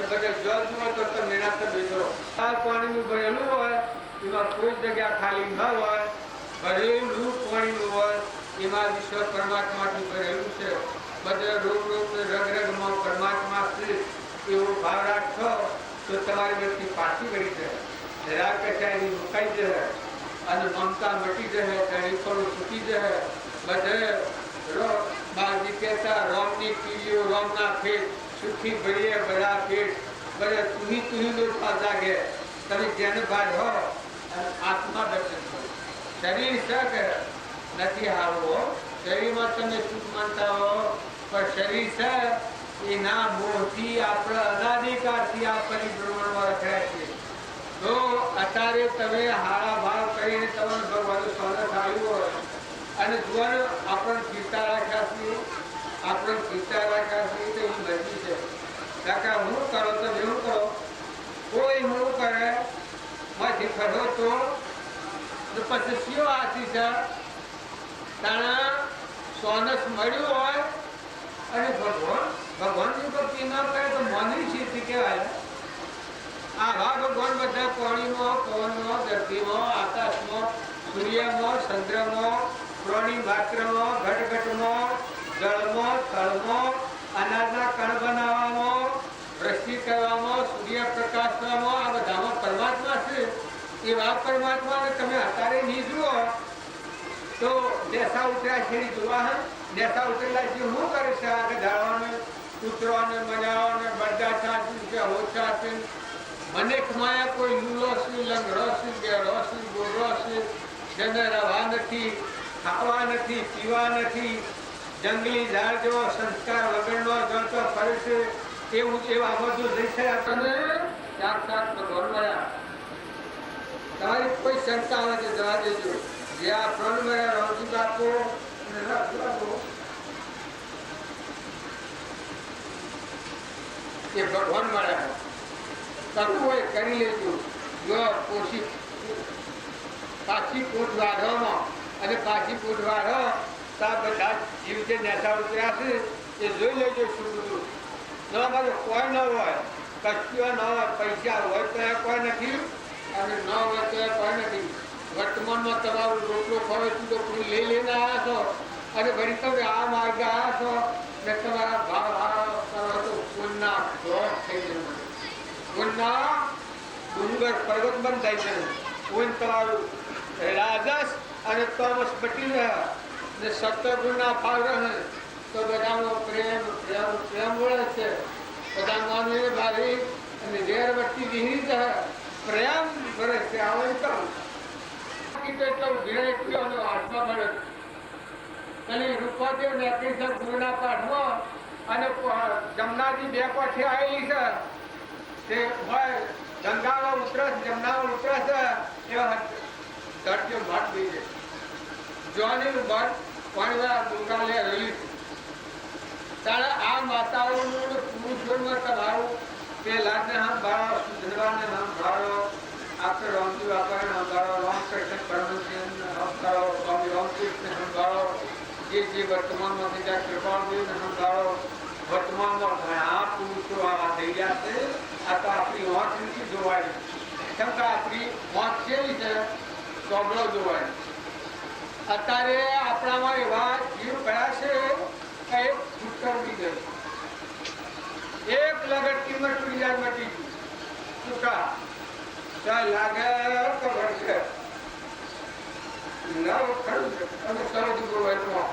બધા જલ જુઓ તો તમે એના બેસો. આ પાણીનું ભરેલું હોય એમાં કોઈ જગ્યા ખાલી ન હોય, ભરેલું પાણીનું હોય એમાં વિશ્વ પરમાત્માથી ભરેલું છે. બધા રોગ રગમાં પરમાત્મા છે એવો ભાવ રાખશો તો તમારી વ્યક્તિ પાછી કરી છે. રાગ કચારી મુકાઈ જશે અને મમતા મટી જશે, ટેલિફોન છૂટી જશે. બધે બાજી કહેતા રોમની પીલીઓ રોમના ફેટ સુખી ભરીએ બધા ફેટ બધા તુહી દોષા જાગે. તમે જેને બાદ હો અને આત્મા દર્શન કરો. શરીર સક નથી હારવું. શરીરમાં તમે સુખ માનતા હો પણ શરીર છે એના મોહથી આપણે અનાધિકારથી આ પરિભ્રમણમાં રખાય છે. તો અત્યારે તમે હારા ભાવ કરીને તમને ભગવાનનું સ્વાગત આવ્યું હોય અને જુઓ આપણને ચિંતા રાખ્યા છીએ, આપણને ચિંતા રાખ્યા છીએ તો એની મરજી છે. કાકા હું કરો તો એવું કરો, કોઈ હું કરે માંથી ખરો તો પછી શિવ આથી છે તાણા સોનસ મળ્યું હોય અને ભગવાનની ભક્તિ ન કરે તો મનની સિદ્ધિ કહેવાય. આવા ભગવાન બધા પાણીમાં, પવનમાં, ધરતીમાં, આકાશમાં, સૂર્યમાં, ચંદ્રમાં, પ્રાણી માત્રમાં, ઘટઘટમાં, જળમાં, થળમાં, અનાજના કણ બનાવવામાં, વૃષ્ટિ કરવામાં, સૂર્યપ્રકાશવામાં, આ બધામાં પરમાત્મા છે. એવા પરમાત્માને તમે અત્યારે નહીં જુઓ તો દેશા ઉતર્યા છે જોવા હે. દેશા ઉતરેલા છે શું કરે છે? આગળ ધારવાને ઉતરવાને મજાવાને બધા ચાંચી છે, ઓછા છે. મને કમાયા કોઈ લૂલો છે, લંગડો છે, ગેડો છે, ગોરો છે, જેને રવા નથી, ખાવા નથી, પીવા નથી, જંગલી ઝાડ જેવો સંસ્કાર વગરનો જોતો ફરે છે એવું એવા બધું જઈશે તમે સાક્ષાત ભગવાન મળ્યા. તમારી કોઈ શંકા હોય તો જવા દેજો. જે આ પ્રણ મળ્યા રોજી આપો અને રાખજો આપો એ ભગવાન મળ્યા. કરવું હોય કરી લેજો. જો પોષી પાછી પોટ વાઢવામાં અને પાછી પોટ વાઢો તો આ બધા જીવ જે નેતા ઉતર્યા છે એ જોઈ લેજો. શું બધું ન મારું કોઈ ન હોય, કશું ન હોય, પૈસા હોય તો એ કોઈ નથી અને ન હોય તો એ કોઈ નથી. વર્તમાનમાં તમારું રોટલો ખોવે તો લઈ લઈને આવ્યા છો અને ઘડી તમે આ માર્ગે આવ્યા છો ને તમારા ભાવ કરો તો પુણ્યના દોષ થઈ જશે. પુણ્યના ડુંગર પર્વત બંધ થાય છે. પુણ્ય તમારું રાજસ અને તમસ બટી રહ્યા ને સત્વગુણના ફાળ રહે તો બધાનો પ્રેમ પ્રેમ પ્રેમ વળે છે. બધા માનવી ભાવી અને ઝેર વટી વિહીન રહે પ્રેમ ભરે છે. આવે કામ એટલો ઘેર એટલો હાથમાં મળે અને રૂપાદેવ ને અગ્નિશર ગુરુના પાઠમાં અને જમનાજી બે પાઠે આવેલી છે તે હોય ગંગામાં ઉતરસ જમનામાં ઉતરસ એવા ધરતીઓ મઠ થઈ છે. જોવાની મઠ પાણીવાળા ડુંગા લે રહેલી છે. ત્યારે આ માતાઓનું પુરુષોમાં તમારું તે લાજને નામ ભાળો, સુધરવાને નામ ભાળો, આપણે રામજી બાપાને નામ ભાળો, રામકૃષ્ણ પરમહંસને નામ ભાળો, સ્વામી રામકૃષ્ણને નામ ભાળો, જે વર્તમાનમાં થઈ જાય કૃપાળદેવને નામ ભાળો. વર્તમાનમાં ઘણા પુરુષો આવા થઈ ગયા છે. આ તો આપણી વાંચ નથી જોવાય. કેમ કે આપણી વાંચ કેવી છે? ચોબડો જોવાય. અત્યારે આપણામાં એવા જીવ ગયા છે કે એક છૂટક ઉડી ગયું, એક લગત કિંમત બીજા મટી ગયું. છૂટા ચાલ લાગે ખબર છે નવ ખરું છે. તમે સરસ ગોવાય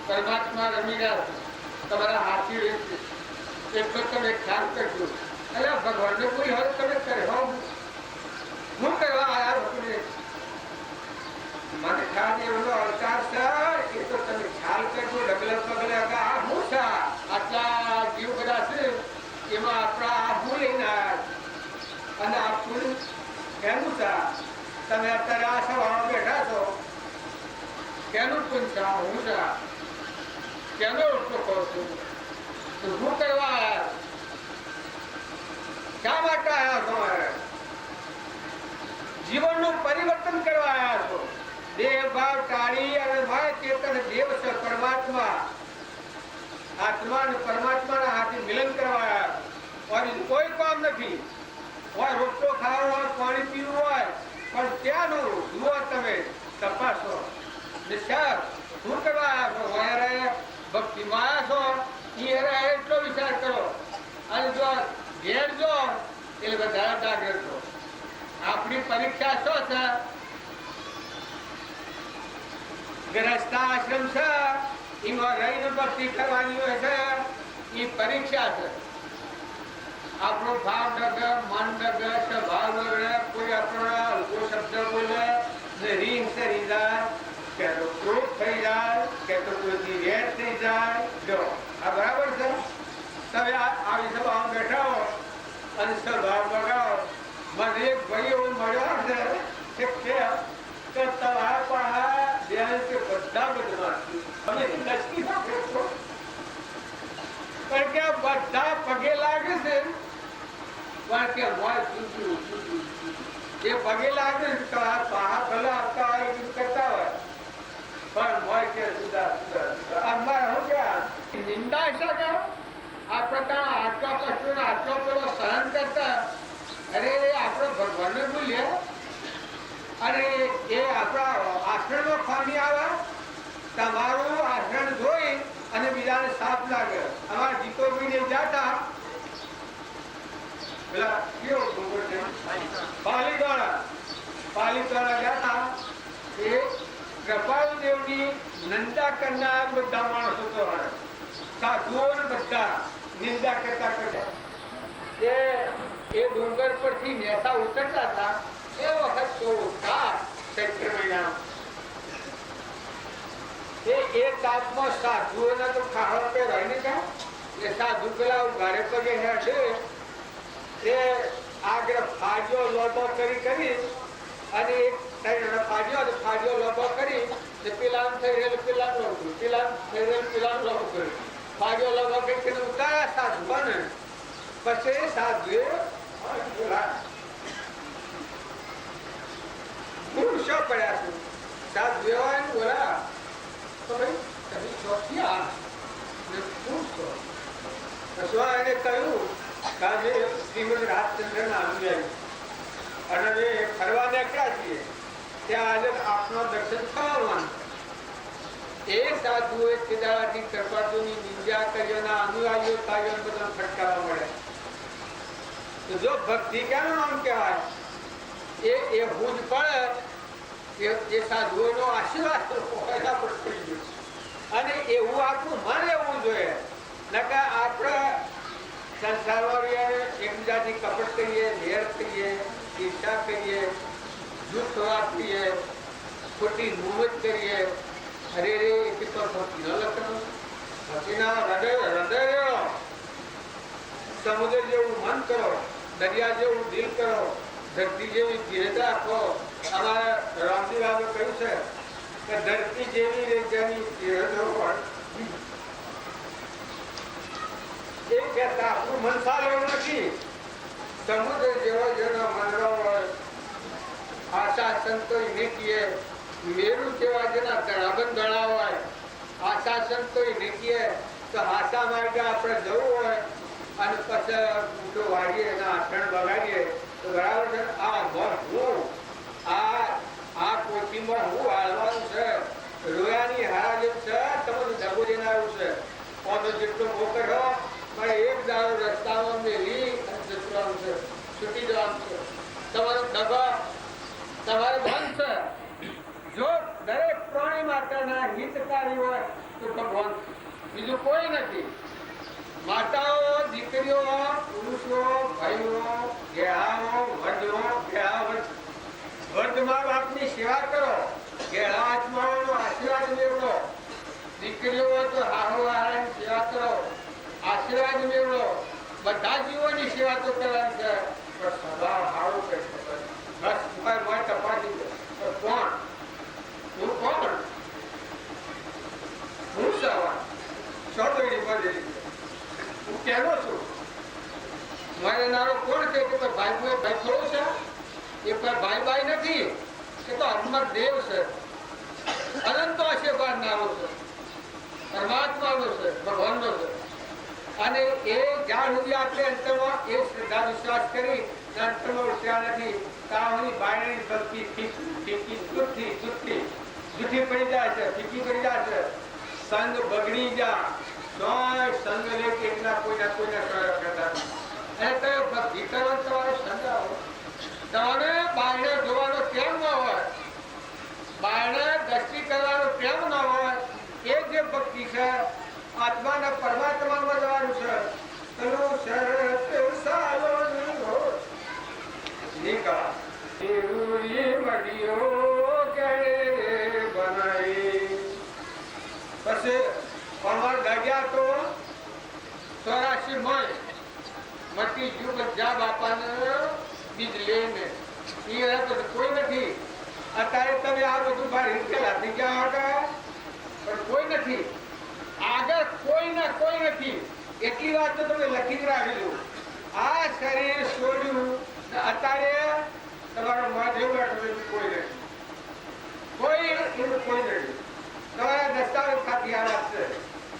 પરમાત્મા રમી રહ્યા તમારા હાથી રહેશે એટલો તમે ખ્યાલ કરજો. એટલે ભગવાનને કોઈ હવે તમે કરે હું કરવા આવ્યા હતું મને ખ્યાલ એવો અવતાર છે એ તો તમે ખ્યાલ કરજો. ડગલે પગલે આ હું છે આટલા જીવ બધા છે એમાં આપણા આ હું લઈને આવ્યા અને આપણું કેનું છે? તમે અત્યારે આ સભામાં બેઠા છો કેનું પૂછ છે? હું છે કેનો રોટલો કહો છું તો હું કરવા આવ્યા? શા માટે આવ્યા છો? જીવનનું પરિવર્તન કરવા આવ્યા છો. દેહ ભાવ ટાળી અને માય ચેતન દેવ છે પરમાત્મા. આત્મા અને પરમાત્માના હાથે મિલન કરવા આવ્યા. કોઈ કામ નથી. હોય રોટલો ખાવો હોય, પાણી પીવું હોય, પણ ત્યાંનું જુઓ તમે તપાસો નિશાળ શું કરવા આવ્યા છો? ભક્તિમાં આવ્યા છો એ એટલો વિચાર કરો. અને જો ઘેર જો એટલે વધારે જાગૃત રહો. આપણી પરીક્ષા શું છે? ગ્રસ્તા આશ્રમ છે એમાં રહીને ભક્તિ કરવાની હોય છે. એ પરીક્ષા છે. આપણો ભાવ ડગે, મન ડગે, સ્વભાવ ડગે, કોઈ આપણો હલકો શબ્દ બોલે ને રીંગ સરી જાય, કે તો ક્રોધ થઈ જાય, કે તો કોઈથી વેર થઈ જાય. જો આ બરાબર છે. તમે આવી સભામાં બેઠા હો અને સ્વભાવ બગાડો. મને એક ભાઈ એવો મળ્યો છે કે તમારા પણ ધ્યાન કે બધા બદમાશી તમે નક્કી રાખો છો. કારણ કે આ બધા પગે લાગે છે પણ કે મોય એ પગે લાગે છે તો આ પહાડ ભલે આવતા હોય એ કરતા હોય પણ મોય કે સુધા અમારે શું કે નિંદા છે કે આ પ્રકારના આટલા કષ્ટોને આટલો પેલો સહન કરતા અરે આપણે ભગવાનને ભૂલ્યા અને એ આપણા આશ્રમમાં ખામી આવે. તમારું આશ્રમ જોઈ અને બીજાને સાફ લાગે. અમારા જીતોભાઈને જાતા પેલા કેવો ડુંગર છે પાલીતાણા જાતા એ કૃપાળુદેવની નંદા કરનાર બધા માણસો તો સાધુઓ બધા નિંદા કરતા કરતા એ ડુંગર પરથી નેતા ઉતરતા હતા. એ વખત ચૈત્ર મહિના એ તાપમાં સાધુઓના તો ખાવા પે રહી ને ક્યાં એ સાધુ પેલા ગાડે પગે હેઠે એ આગળ ફાજો લોબો કરી અને એક ફાજો લોબો કરી પેલા થઈ રહેલું પેલા લોબું પેલા થઈ રહેલું પેલા લોબું કર્યું. ફાજો લોબો કરી ઉતાર્યા સાધુ બને. પછી સાધુએ પુરુષો પડ્યા છે. સાધુ એવા બોલા તો ભાઈ તમે ચોથી આ પુરુષો પછી એને કહ્યું કે આજે શ્રીમદ રાજચંદ્ર ના અનુયાયી અને એ ફરવા નીકળ્યા છીએ ત્યાં આજે આપનો દર્શન થવાનું. એ સાધુએ કેદારાથી કૃપાળુની નિંદા કર્યોના અનુયાયીઓ કાર્યો બધા ફટકારવા મળ્યા. તો જો ભક્તિ ક્યાંનું નામ કહેવાય? એ હુજ પડે એ સાધુઓનો આશીર્વાદ એના પર થઈ ગયો. અને એવું આપણું મન રહેવું જોઈએ. નકર આપણે સંસારમાં એકબીજાથી કપટ કરીએ, વેર કરીએ, ઈર્ષા કરીએ, જૂઠ વાપરીએ, ખોટી મુહૂર્ત કરીએ. અરે રે એ તો ભક્તિનો લક્ષણ. ભક્તિના હૃદય સમુદ્ર જેવું મન કરો, દરિયા જેવું દિલ કરો, ધરતી જેવી ધીરતા રાખો. અમારા રામજી બાબે કહ્યું છે કે ધરતી જેવી જેની ધીરજો હોય એ કહેતા આપણું મન સારું નથી. સમુદ્ર જેવો જેનો મનરો હોય, આશા સંતોષ નીકળીએ, મેરુ જેવા જેના ધડાબંધ ગળા હોય, આશા સંતોષ નીકળીએ તો આશા માર્ગે આપણે જવું હોય અને પછી ઊંટો વાળીએ એના આચરણ બગાડીએ તો બરાબર છે. આ કોઠીમાં હું હાલવાનું છે, રોયાની હારા જેવું છે, તમારું ડબો જઈને આવ્યું છે. ઓનો જેટલો મોકર હો મારે એક દાડો રસ્તામાં મેલી જવાનું છે, છૂટી જવાનું છે. તમારો ડબો તમારે બંધ છે. જો દરેક પ્રાણી માતાના હિતકારી હોય તો ભગવાન, બીજું કોઈ નથી. માતાઓ, દીકરીઓ, પુરુષો, ભાઈઓ, ગેહાઓ, વડો, વર્ધ મા બાપની સેવા કરો. ગેહા આત્માઓનો આશીર્વાદ મેળવો. દીકરીઓ તો હાહુ હારાની સેવા કરો, આશીર્વાદ મેળવો. બધા જીવોની સેવા તો કરવાની છે પણ સ્વભાવ હારો કરી શકે. બસ મોય તપાસી દે કોણ હું કોણ હું સવાર ચોદડી બધી હું કેનો છું. મારે નારો કોણ છે કે ભાઈ ભાઈ થોડો છે એ પણ ભાઈ નથી. એ તો અમર દેવ છે, અનંત આશીર્વાદ નારો છે, પરમાત્માનો છે, ભગવાનનો છે. અને એ જ્યાં સુધી આપણે અંતરમાં એ શ્રદ્ધા વિશ્વાસ કરી અંતરમાં ઉઠ્યા નથી તાની બાયણી ભક્તિ ફીકી તૂટતી જૂઠી પડી જાય છે, ફીકી પડી જાય છે, સંગ બગડી જા, તોય સંગ લે કે એકલા કોઈના કરતા અને કયો ભક્તિ કરો તમારો સંગ આવો. તમારે બાયણે જોવાનો કેમ ન હોય, બાયણે દ્રષ્ટિ કરવાનો કેમ ન હોય, એ જે ભક્તિ છે આત્માના પરમાત્મામાં જવાનું છે. તનો શરત સારો નિકા એવી મડીઓ કે બનાવી. પછી પરમાર ગાગ્યા તો 84 માં મટી ગયું બધા બાપાને બીજ લઈને. એ તો કોઈ નથી. અત્યારે તમે આ બધું બહાર હિંકેલા થઈ ગયા હતા, પણ કોઈ નથી આગળ, કોઈ નથી. એટલી વાત તો તમે લખી જ રાખેલું. આ શરીર છોડ્યું અત્યારે તમારો મન જેવું કોઈ નથી, કોઈ નથી. તમારા દસ્તાવેજ ખાતી આ વાત છે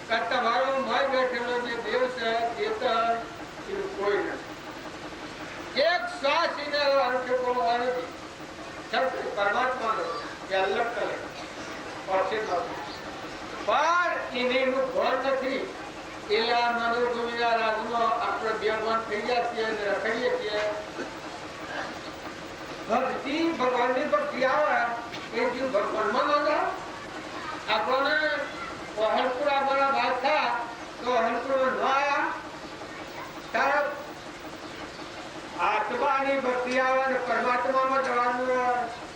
કે તમારો મન બેઠેલો જે દેવ છે એ તો કોઈ નથી. એક શ્વાસ એને અનુભવ નથી. પરમાત્માનો એ અલગ કરે પણ એનું ભણ નથી. એટલે આ મનોભૂમિના રાજનો આપણે બે ભણ થઈ ગયા છીએ અને રખડીએ છીએ. ભક્તિ ભગવાનની ભક્તિ આવે એ જીવ ભગવાનમાં ન જાય. આપણને હલપુર આપવાના ભાગ થયા તો હલપુર ન આવ્યા ત્યારે આત્માની ભક્તિ આવે અને પરમાત્મામાં જવાનું હોય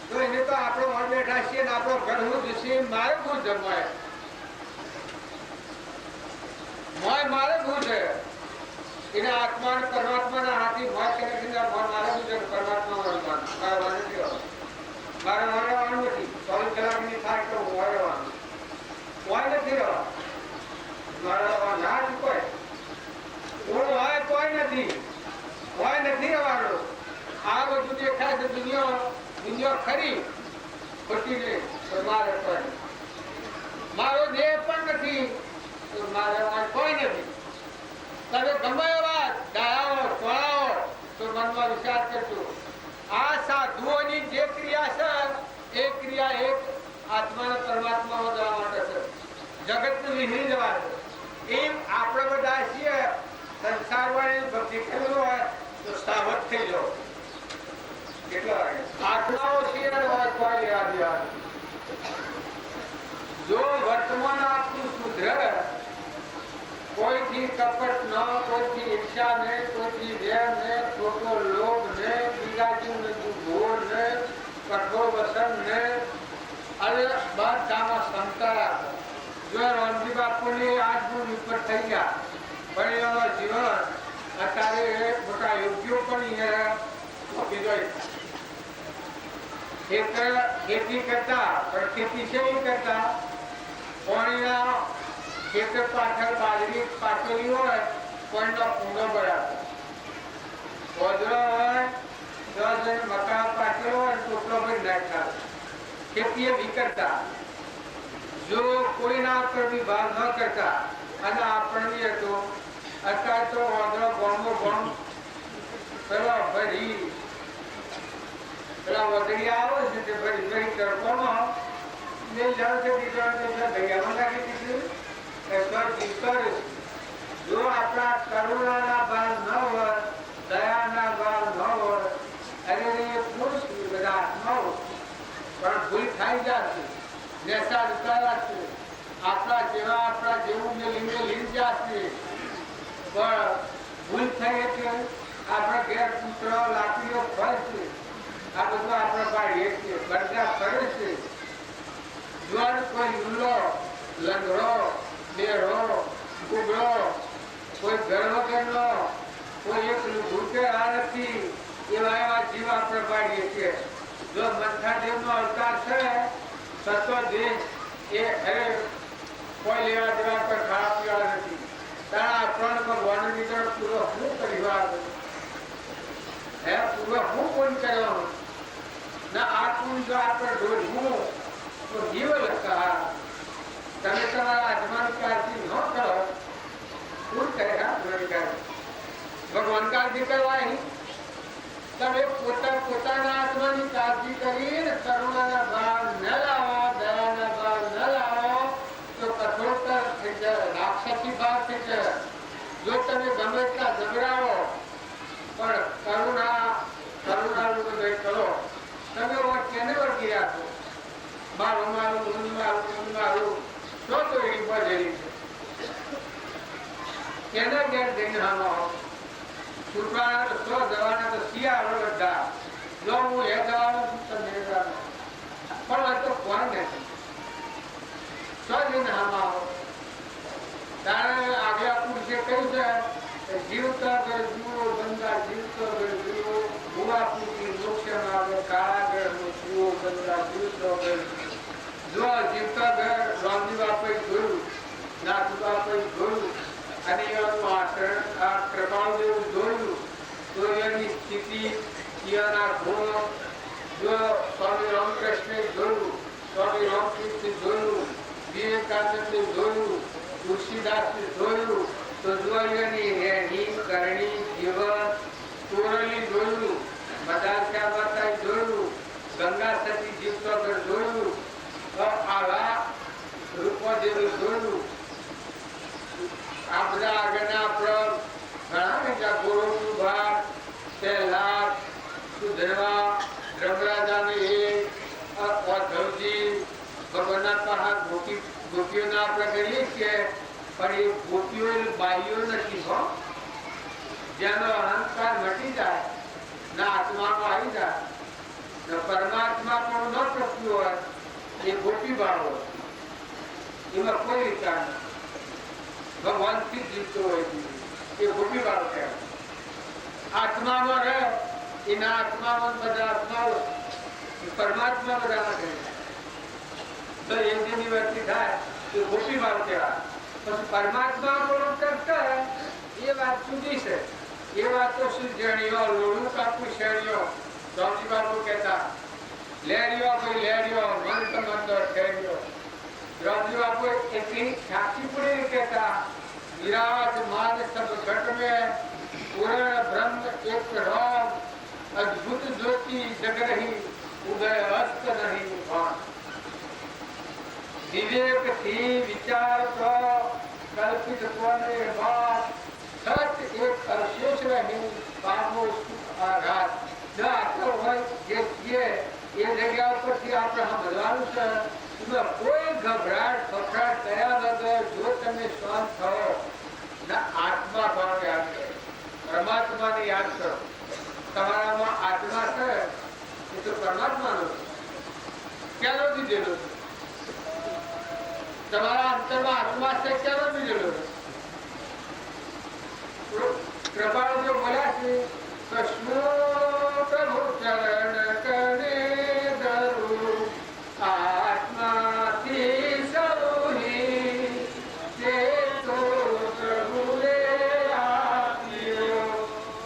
તો એને તો આપણો મન બેઠા છીએ ને આપણો ઘર હું જશે મારે શું જમાય, મારે શું છે એને આત્મા અને પરમાત્માના હાથી મોય કરે છે. મારે શું છે પરમાત્મા મારે રહેવાનું નથી. 24 કલાકની થાય તો હું રહેવાનું કોઈ નથી રહેવા. મારે ના કોઈ હોય કોઈ નથી રહેવાનું. આ બધું દેખાય છે દુનિયા ખરી ખોટી નહીં, પણ મારે કોઈ મારો દેહ પણ નથી તો મારે કોઈ નથી. તમે ગમે એવા ડાયાઓ ટોળાઓ તો મનમાં વિચાર કરજો. આ સાધુઓની જે ક્રિયા છે એ ક્રિયા એક આત્માના પરમાત્મામાં જવા માટે છે, જગતને વિહરી જવા છે. એમ આપણે બધા છીએ સંસારવાળી ભક્તિ કરવું હોય તો સાવધ થઈ જાઓ. કેટલા વાગે આત્માઓ છીએ જો વર્તમાન આપણું સુધરે, કોઈથી કપટ ન, કોઈથી ઈર્ષા ને, કોઈથી વેર ને, ખોટો લોભ ને, બીજાજીને ઘોર ને, કઠોર વસન ને, અને બધામાં સંતારા. જો રામજી બાપુની આજનું નિપટ થઈ ગયા પણ એવા જીવન અત્યારે મોટા યોગ્યો પણ ખેતી કરતા, પણ ખેતી છે એ કરતા પાણીના ખેતર પાછળ બાજરી પાકેલી હોય કોઈનો કુંડો બરાબર, ઓજરો હોય તો મકા પાકેલો હોય ટોટલો ભરી નાખતા. ખેતી એ વિકરતા. જો કોઈના પર વિભાગ ન કરતા અને આપણને હતો અત્યારે તો ઓજરો ગણો ગણ પેલા ભરી પેલા વગડી આવે છે તે ભરી ભરી તડકોમાં ને જાણ છે દરિયામાં નાખી દીધું. જો આપણા કરુણાના ભાવ ન હોય, દયાના ભાવ ન હોય, અરે પુરુષ બધા આત્માઓ પણ ભૂલ થઈ જશે, નેસા ઉતારાશે. આપણા જેવું ને લીંબે લીન જશે પણ ભૂલ થઈ એટલે આપણા ઘેર પુત્ર લાકડીઓ ફરશે. આ બધું આપણે પાડીએ છીએ, બધા ફરે છે. જો કોઈ લુલો, લંગડો, બેડો, કુબડો, કોઈ ઘર વગરનો, કોઈ એક ભૂખે આ નથી, એવા જીવ આપણે પાડીએ છીએ. જો મંથાદેવનો અવતાર છે સતો દેશ એ અરે કોઈ લેવા દેવા પર ખાવા પીવા નથી. તારા પ્રણ ભગવાનની તરફ પૂરો શું પરિવાર હે, પૂરો હું કોણ કરવાનું ના આટલું જો આપણે ઢોળવું તો જીવ લખા. તમે તમારા આત્માની કાળજી ન કરો, શું કરે? ભગવાન કાળજી કરવાની. તમે પોતાના આત્માની કાળજી કરીને કરુણાના ભાવ ન લાવો, દયાના જો તમે ગમે એટલા ઝઘડાવો પણ કરુણાનું બધું કરો. તમે કેને વળગી રાખો? મારું મારું હું મારું તો એની બજેલી છે. કેના ઘેર જઈને હામાં છૂટવાના તો 100 જવાના તો શિયાળો બધા જો હું એ જવાનું તમને પણ તો કોણ નથી 100 જઈને હામાં આવો. તારે આગલા પુરુષે કહ્યું છે જીવતા ઘર જીવો બંદા જીવતો ઘર જીવો ભૂવા પૂરી મોક્ષ આવે કાળા ઘર જીવો બંદા જીવતો ઘર જો જીવતા ઘર રામજી બાપે જોયું નાથ બાપે જોયું અને એનું આચરણ આ પ્રભાવ જેવું જોયું તો એની સ્થિતિ એના ગુણ જો સ્વામી રામકૃષ્ણે જોયું સ્વામી રામકૃષ્ણે જોયું વિવેકાનંદે જોયું તુલસીદાસે જોયું તો જોઈની રહેણી કરણી જીવન તોરલી જોયું મદારકા માતા જોયું ગંગા સતી જીવતો ઘર જોયું આવા રૂપદેવ જોયું. આ બધા આગળના આપણે ઘણા બીજા ગોળોનું ભાગ પહેલાદ સુધરવા ધર્મરાજાને ધવજી ભગવાનના પહાડ ગોપીઓના આપણે કહીએ છીએ પણ એ ગોપીઓ બાઈઓ નથી હો. જેનો અહંકાર મટી જાય ના આત્મામાં આવી જાય ને પરમાત્મા પણ ન પ્રત્યું હોય એ ગોપી ભાવ હોય. એમાં કોઈ વિચાર નથી. ભગવાનથી જીવતો હોય એ ગોપી ભાવ કહેવાય. આત્મામાં રહે એના આત્મામાં બધા આત્માઓ પરમાત્મા બધાના કહે તો એ જેની વ્યક્તિ થાય એ ગોપી ભાવ કહેવાય. પછી પરમાત્મા બોલું કરતા એ વાત જુદી છે. એ વાત તો શું જણીઓ લોડું કાપું શેણીઓ સ્વામી બાપુ કહેતા લેરિયો ભાઈ લેરિયો મન સંબંધો ઠેરિયો. સ્વામી બાપુ એટલી સાક્ષી પડી કહેતા વિરાટ માન સબ ઘટ में पूर्ण ब्रह्म एक राम अद्भुत ज्योति जग रही उदय अस्त नहीं भान. विवेक थी विचार को कल्पित कोने बात सच एक अवशेष रही पामो सुख आघात. जो आकर હોય જે એ જગ્યા ઉપરથી આપણે સમજવાનું છે એમાં કોઈ ગભરાટ ફફડાટ કર્યા વગર જો તમે શાંત થયો ને આત્મા ભાવ યાદ કરો પરમાત્માને યાદ કરો. તમારામાં આત્મા છે એ તો પરમાત્માનો ક્યારો દીધેલો છે. તમારા અંતરમાં આત્મા છે ક્યારો દીધેલો છે. કૃપાળુ જો બોલ્યા છે કૃષ્ણ પ્રભુ ચરણ કરે ધરું આત્માથી સૌની તે તો પ્રભુએ આપ્યો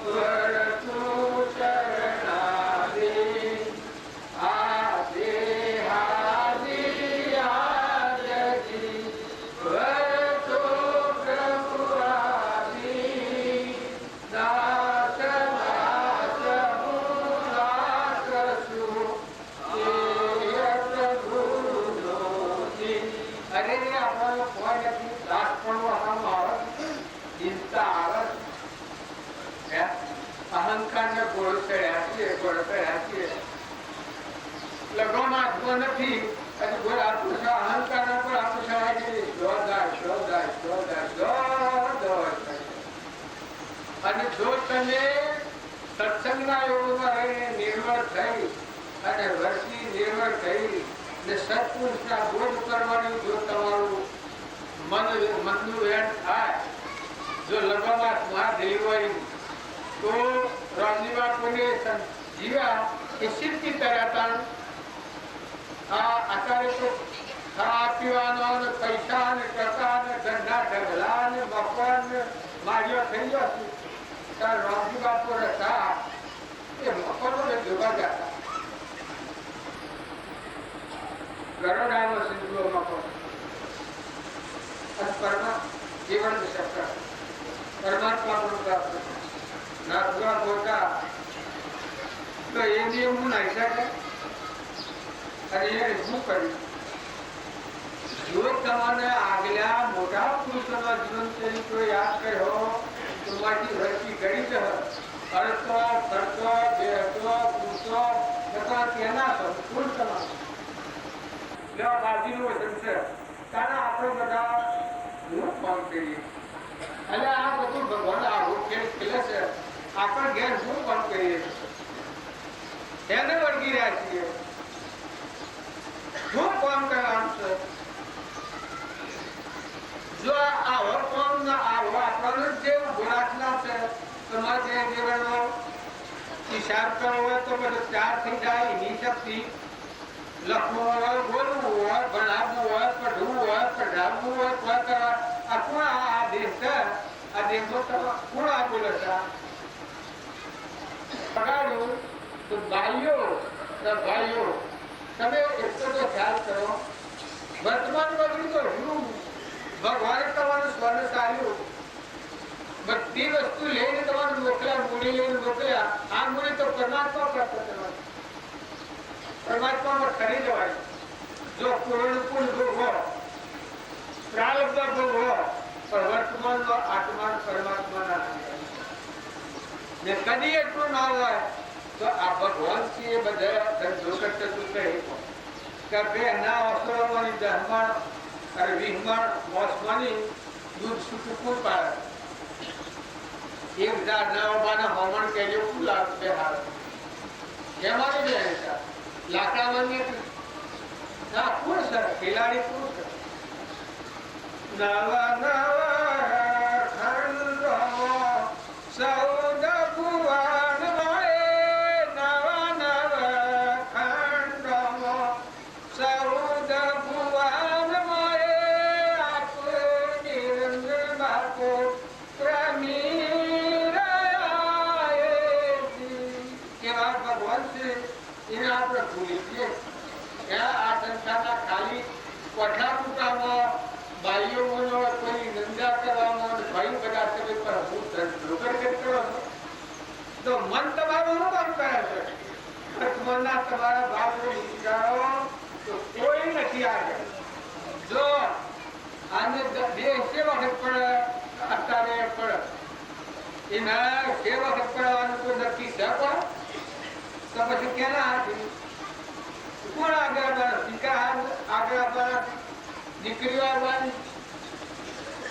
વરતું ચરણાદે આદે હાદી આદજી વરતો પ્રભુ આપી દાસ દાસ હું દાસ છું એ પ્રભુનો જી. અરે આપણો કોઈ નથી દાસ પણ આવે ચિંતા આવે અહંકાર ને ગોળ ચડ્યા છીએ લગવામાં આત્મો નથી અને ગોળ આત્મો છે અહંકાર પર આત્મો અને જો તમે સત્સંગના યોગમાં રહીને નિર્ભર થઈ અને વર્ષની નિર્ભર થઈ ને સત્પુરુષના બોધ કરવાની જો તમારું મનનું વેણ થાય જો લગવામાં મહાદેવ હોય તો રામજી બાપુને જીવ્યા એ સિદ્ધિ કર્યા. અત્યારે તો ખાવા પીવાનો ને પૈસા ને ટકા ને ધંધા ઢગલા ને મકાન ને માળીઓ થઈ જતી ત્યારે રામજી બાપુ હતા એ મકાનો ને જોવા જતા ગરોડાનો સિંધુઓ મકાન જીવન સફળ પરમાત્મા પણ પ્રાપ્ત નાથવા પોતા તો એ નિયમ હું નાઈ શકે અને એ શું કર્યું. જો તમને આગલા મોટા પુરુષોના જીવન ચરિત્રો યાદ કર્યો લેવા બાજીનું વચન છે કારણ આપણે બધા હું કામ કરીએ અને આ બધું ભગવાન આવું ખેલ ખેલે છે આપણે ઘેર શું કામ કરીએ એને વળગી રહ્યા છીએ શું કામ કરવાનું છે જો આવો કામ ના આવો આપણને જે ગુણાત્મા છે તમારે જે જીવનનો હિસાબ કરવો હોય તો બધું ચાર થઈ જાય એની શક્તિ લખવું હોય બોલવું હોય ભણાવવું હોય પઢવું હોય પઢાવવું હોય કોઈ કરવા આ કોણ આ દેશ છે આ દેશમાં કોણ આ બોલે છે પગાડું તો ભાઈઓ તમે એટલો તો ખ્યાલ કરો વર્તમાન બગડી તો શું ભગવાને તમારું સ્વર્ણ સાર્યું બધી વસ્તુ લઈને તમારું મોકલ્યા મૂડી લઈને મોકલ્યા આ મૂડી તો પરમાત્મા પ્રાપ્ત કરવાની પરમાત્મામાં કરી દેવાય જો પૂર્ણ ભોગવો પ્રારબ્ધ ભોગવો પણ વર્તમાનમાં આત્મા પરમાત્મા ના ને કદી એટલું ના હોય તો આ ભગવાન છે એ બધા ધંધો કરતા તું કહી કે બે ના અસરોની દહમણ અને વિહમણ મોસમાની દૂધ છૂટું કોણ પાડે એક હજાર નવાના હોમણ કહેજો ખુલ્લા બે હાર એમાં બે લાકડામાં ના કોણ સર ખેલાડી કોણ સર નવા નવા ખંડો સૌદ ભુવન નવા નવા ખંડો સૌદ ભુવન નિરંજન બાપો એને આપણે ભૂલી છીએ ત્યાં આ સંસ્થાના ખાલી કોઠા કૂટામાં બાઈઓનો કોઈ નિંદા કરવામાં ભાઈ બધા તમે પર હું ધંધો કરો તો મન તમારું શું કામ કરે છે મનના તમારા ભાવને વિચારો તો કોઈ નથી આગળ જો આને દેશ છે વખત પડે અત્યારે પડે એના છે વખત પડવાનું કોઈ નક્કી છે પણ તો પછી કેના હાથી કોણ આગળ આવવાના દીકરા આગળ આવવાના દીકરીઓ આવવાની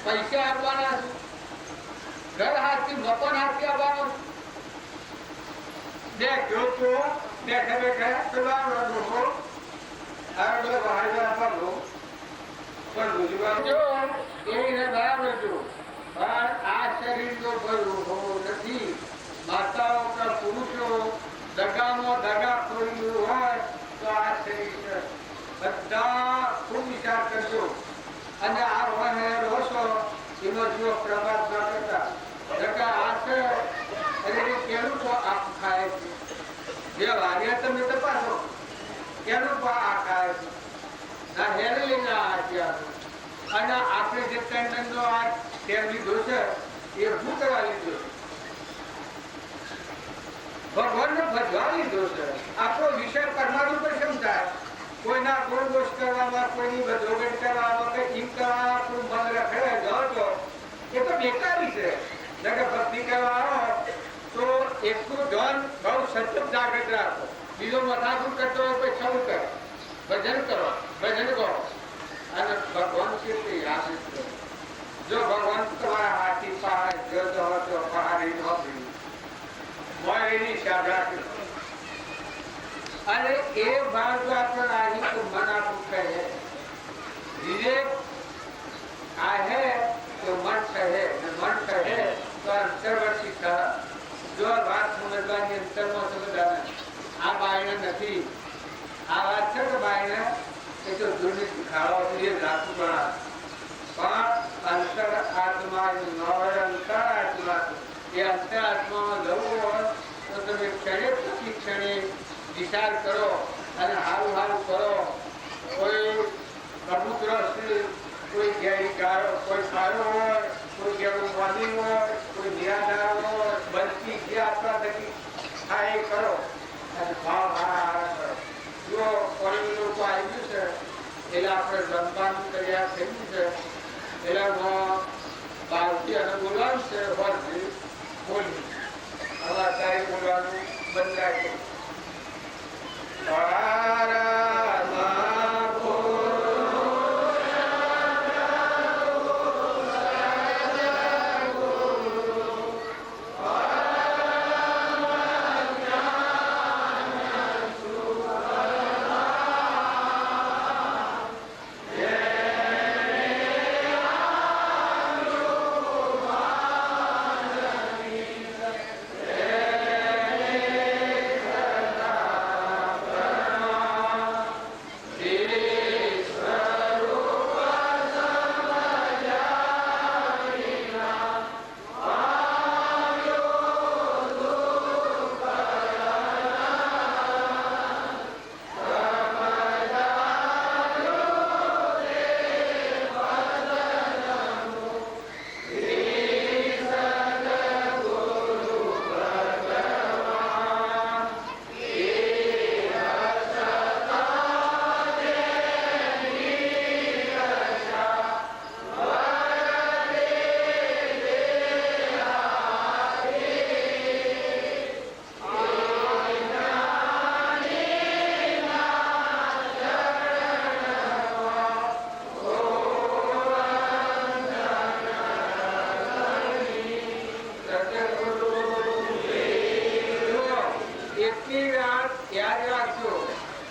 પૈસા આવવાના ઘર હાથથી મકાન હાથથી આવવાનું દેખ્યો તો બેઠા બેઠા ચલાવવાનો લોકો આગળ બહાર આપવાનો પણ ગુજરાત એને બરાબર જો પણ આ શરીરનો ભરવો નથી માતાઓ કે પુરુષો દગામાં દગા ખોલ્યું હોય તો આ શરીર બધા ખૂબ વિચાર કરજો અને આ રોહે રોશો એનો જીવો પ્રભાત ના કરતા દગા આ છે એટલે કેનું તો આ ખાય છે જે વાગે તમે તપાસો કેનું તો આ ખાય છે ના હેર લઈને આ ત્યાં અને આપણે જે કંડનનો આ ટેમ લીધો છે એ શું કરવા લીધો છે ભગવાનને ભજવા લીધો છે આપણો વિષય પરમાણુ પર સમજાય કોઈના ગુણ દોષ કરવામાં કોઈની બધોગટ કરવામાં કે ઈમ કરવામાં આપણું મન રખડે જાઓ તો એ તો બેકારી છે જયારે ભક્તિ કરવા આવો તો એકનું ધન બહુ સચોટ જાગૃત રાખો બીજો મથાકું કરતો હોય કોઈ સૌ કરે ભજન કરો ભજન કરો અને ભગવાન કેટલી આશિષ કરો જો ભગવાન તમારા હાથી પહાડ જતો હોય તો પહાડી નોકરી મોયની શાબરા અને એ બાદ આપણે આની તો મન આપણું કહે વિવેક આ હે તો મન કહે મન કહે તો અંતર્વર્તી કહે જો વાત સમજવાની અંતરમાં સમજવાના આ બાયણે નથી આ વાત છે કે બાયણે એ તો દુર્નિત ખાવા એ રાખવું પણ અંતર આત્મા અંતર આત્મા એ અંતર આત્મામાં જવું હોય તો તમે ક્ષણે પછી ક્ષણે વિચાર કરો અને હારું હારું કરો કોઈ પ્રભુત્ર કોઈ ગેરકારો કોઈ સારો હોય કોઈ ગેરું માની હોય કોઈ નિરાધાર હોય બનતી જે આપણા થકી હા એ કરો અને ભાવ હારા કરો જો કોઈ લોકો આવી ગયું છે એટલે આપણે જમવાનું તૈયાર થઈ ગયું છે એટલે બાળકી અને બોલવાનું છે વર્ષથી બોલી હવે અત્યારે બોલવાનું બંધ રાખે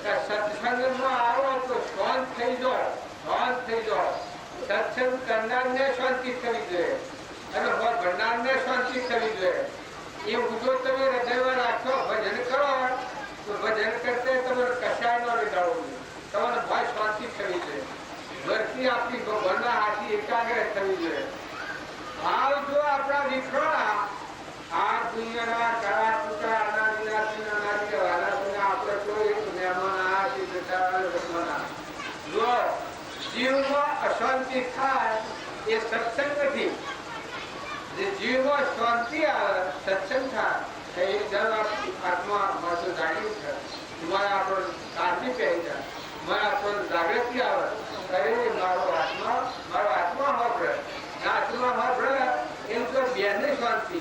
કે સત્સંગમાં આવો તો શાંત થઈ જાઓ, શાંત થઈ જાઓ. સત્સંગ કરનારને શાંતિ થવી જોઈએ અને ભણનારને શાંતિ થવી જોઈએ. એ મુદ્દો તમે હૃદયમાં રાખો, ભજન કરો તો ભજન કરતે તમારે કશાયનો રડાવો નહીં. તમારે ભાઈ શાંતિ થવી જોઈએ. ભરતી આપણી ભગવાનના હાથી એકાગ્ર થવી જોઈએ. હાલ જો આપણા વિખરોણા આ દુનિયાના કાળા કૂટા અનાદિનાથી અનાદિ વાલાના આપણે કોઈ મહેમાન આ છે બેટા રમવાના. જો જીવમાં અશાંતિ થાય એ સત્સંગ નથી. જે જીવમાં શાંતિ આવે સત્સંગ થાય એ જળ આત્મા મારું જાણ્યું છે. મારે આપણો શાંતિ પહેરી જાય, મારે આપણો જાગૃતિ આવે. મારો આત્મા વાપરે, આત્મા વાપરે એમ તો બેને શાંતિ.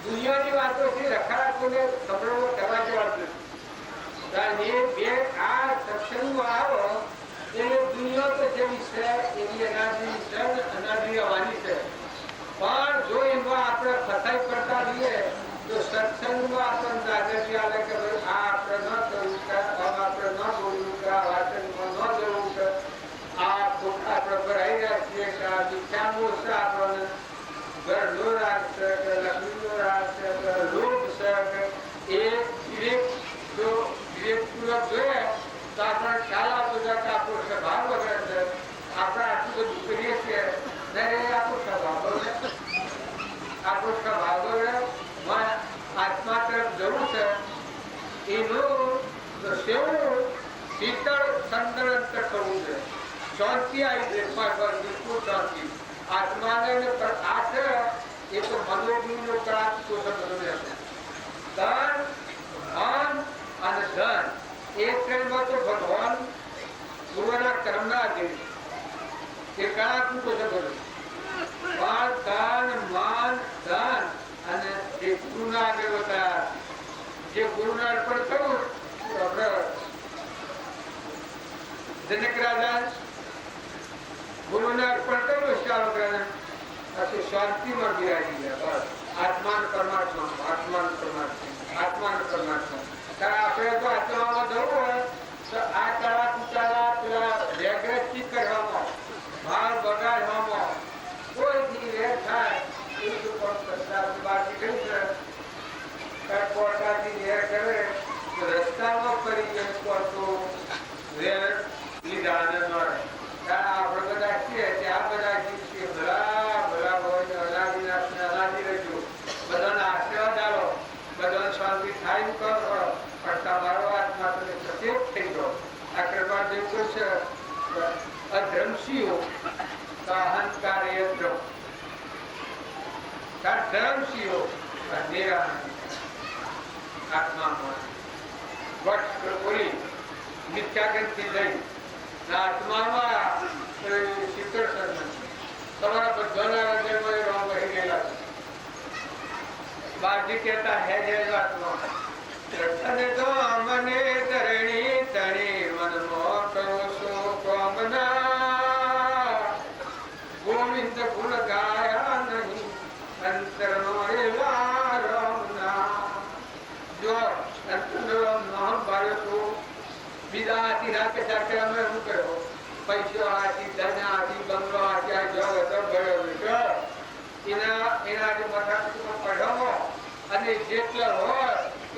દુનિયાની વાતો છે રખાકોને સંભળાવો કરવા જવાબ નથી. એ બે આ સત્સંગમાં આવો એટલે દુનિયા તો જેવી છે એવી અનાદિ છે, અનાદિ આવવાની છે. પણ જો એમાં આપણે ફસાઈ પડતા રહીએ તો સત્સંગમાં આપણને જાગૃતિ આવે કે ભાઈ આ આપણે ન કરવું, આપણે ન બોલવું, આ વાચનમાં ન જવું, કે આ ખોટા આપણે ભરાઈ રહ્યા છીએ, કે આ દીક્ષામો છે આપણને ઘરનો રાગ છે, કે લક્ષ્મીનો રાગ છે, કે લોભ છે, કે એ વિવેકપૂર્વક જોઈએ તો આપણે ખ્યાલ આપો કે આપણો સ્વભાવ વગર છે. આપણે આટલું બધું કરીએ છીએ આપણો સ્વભાવ વગર, આપણો સ્વભાવ વગર આત્મા તરફ જવું છે. એનું સેવું શીતળ સંતરણ કરવું છે. શાંતિ આવી જાય, બિલકુલ શાંતિ. આત્માને આ છે એ તો મનોબુદ્ધિનો કળા શોષણ બધું રહેશે. ધન, ધન અને ધન એ ત્રણમાં તો ભગવાન પૂર્વના કર્મના આધીન એ કળા તૂટો છે બધું. પણ ધન, માન, ધન અને જે ગુરુના આગળ બધા જે ગુરુને અર્પણ કરવું આપણે જનક રાજા ગુરુને અર્પણ કર્યું શ્યામક રાજા પછી શાંતિમાં બિરાજી ગયા. બસ આત્માન પરમાત્મા, આત્માન પરમાત્મા, આત્માન પરમાત્મા. કારણ આપણે તો આત્મામાં જવું હોય તો આ કાળા કુચાળા પેલા વ્યગ્રચિત કરવામાં, ભાર બગાડવામાં કોઈથી વેર થાય એવું તો પણ પ્રસ્તાવ બહાર નીકળી છે. કોર્ટાથી વેર કરે તો રસ્તામાં ફરી જાય તો વેર લીધા ન મળે. કારણ આપણે બધા છીએ ત્યાં બધા છીએ ભલા ભલા હોય અનાદિ રહેજો, બધાના આશીર્વાદ આવો, બધાને શાંતિ થાય કરો. પણ તમારો આત્મા તમે સચેત થઈ જાઓ. આ કૃપા જેવું છે અધ્રમશીઓ અહંકાર એ ધ્રમ, ધર્મશીઓ આત્મામાં વટ બોલી મિથ્યાગંથી લઈ આત્મામાં શીતળ સર્જન તમારા બધાના હૃદયમાં રોમ વહી ગયેલા છે. બાજી કહેતા હે જય આત્મા અને તો મને ધરણી ધણી મનમો કરો છો કામના ગોવિંદ ગુણ ગાયા નહીં અંતરનો એવા રમના. જો અંતરનો નામ પાડ્યો તો બીજા હાથી રાતે સાથે અમે શું કર્યો? પૈસો હાથી, ધન હાથી, બંગલો હાથી, આ જગ હતો ગયો એના જે મથા પઢાવો અને જેટલા હોય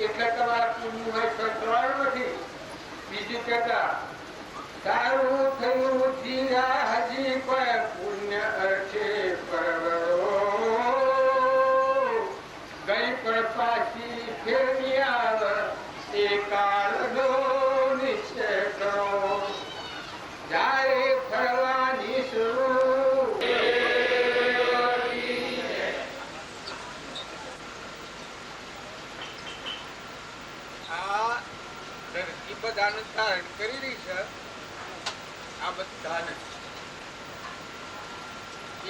એટલે તમારા પુણ્ય હોય સંતોષ નથી. બીજું કહેતા સારું થયું જીરા હજી પણ પુણ્ય અર્થે પરવરો ગઈ પણ પાછી ફેરવી આવે એ કાળનો નિશ્ચય કરો જાય ફરવાની શરૂ. આ ધરતી બધાને ધારણ કરી રહી છે. આ બધાને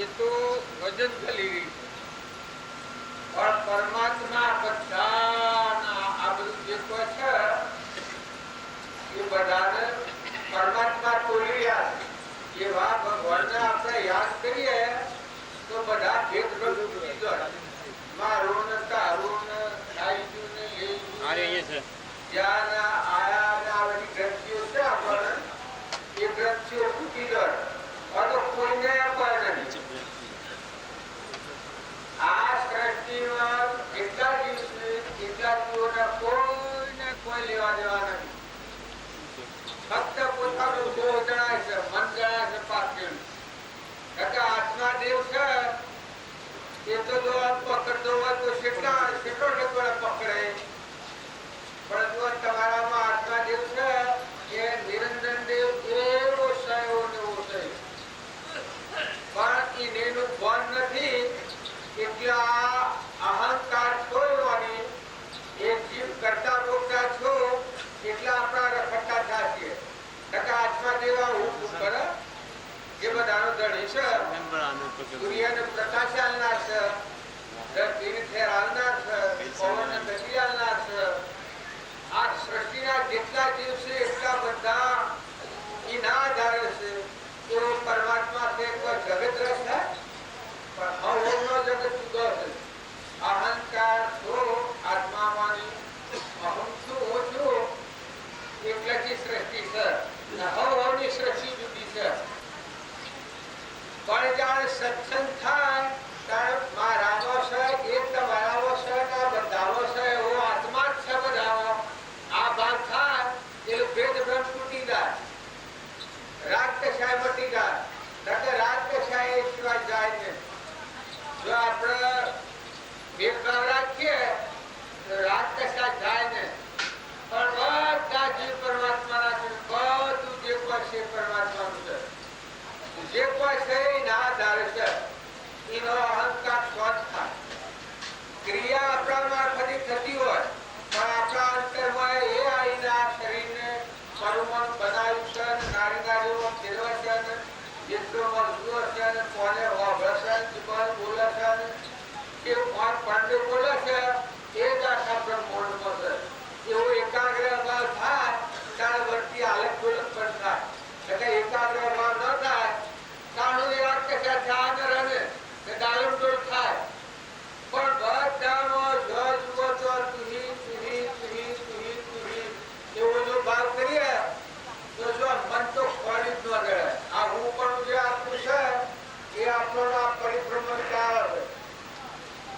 એ તો વજન ચલી રહી છે. પણ પરમાત્મા બધાના આ બધું જે છે એ બધાને પરમાત્મા તોડી રહ્યા છે. એવા ભગવાનને આપણે યાદ કરીએ તો બધા ભેદ તૂટી જાય. મારું ને તારું ને ખાઈશું ને લેશું જ્યાં આયા ને આ બધી ગ્રંથિઓ એટલે આ અહંકાર છોડવાની એક જીવ કરતા બોલતા છો એટલે આપણા રખડતા થયા છીએ. ટકા આત્મા જેવા હું કરે જે બધાનો ધણી છે, સૂર્યને પ્રકાશ આલનાર છે, ધરતીને ખેર આલનાર છે, પવનને ગતિ આલનાર છે. આ સૃષ્ટિના જેટલા જીવ છે એટલા બધા એના આધારે છે. એવો પરમાત્મા છે કોઈ જગત રસ છે પણ અહોમનો જગત જુદો છે. અહંકાર છો આત્મામાંની અહમ છું ઓછું એટલાથી સૃષ્ટિ છે. અહોમની સૃષ્ટિ જુદી છે. પણ જ્યારે સત્સંગ થાય ત્યારે મારાનો છે એ તમારાનો છે ને બધાનો છે એવો આત્મા જ છે બધાનો. આ ભાગ થાય એટલે ભેદ ભ્રમ તૂટી જાય, રાગ કશાય મટી જાય. નકર રાગ કશાય એ સિવાય જાય નહીં. જો આપણે ભેદભાવ રાખીએ તો રાગ કશાય જાય નહીં. પણ બધા જીવ પરમાત્માના છે, બધું જે કોઈ છે પરમાત્માનું છે. જે કોઈ છે એના આધારે છે. એનો અહંકાર સ્વચ્છ થાય. ક્રિયા આપણા મારફતે થતી હોય પણ આપણા અંતરમાં એ આવીના શરીરને મરુમન બનાવ્યું છે અને નારી નારીઓ ફેરવે છે અને જેટલો મજબૂર છે અને કોને વાભરે છે, કોને બોલે છે અને કે કોણ પાંડે બોલે છે એ જ આખા બ્રહ્માંડમાં છે. એવો એકાગ્ર અભાવ થાય ત્યારે વર્તી હાલત ડોલત પણ થાય. એટલે એકાગ્ર અભાવ ન થાય તાણું એ વાત કશા થયા ન રહે કે ડાલમ ડોલ થાય. પણ બધામાં જો જુઓ તો તુહી તુહી તુહી તુહી તુહી એવો જો ભાવ કરીએ તો જો મન તો ખોલી જ ન રહે. આ હું પણ જે આપણું છે એ આપણો આ પરિભ્રમણ ચાલે છે.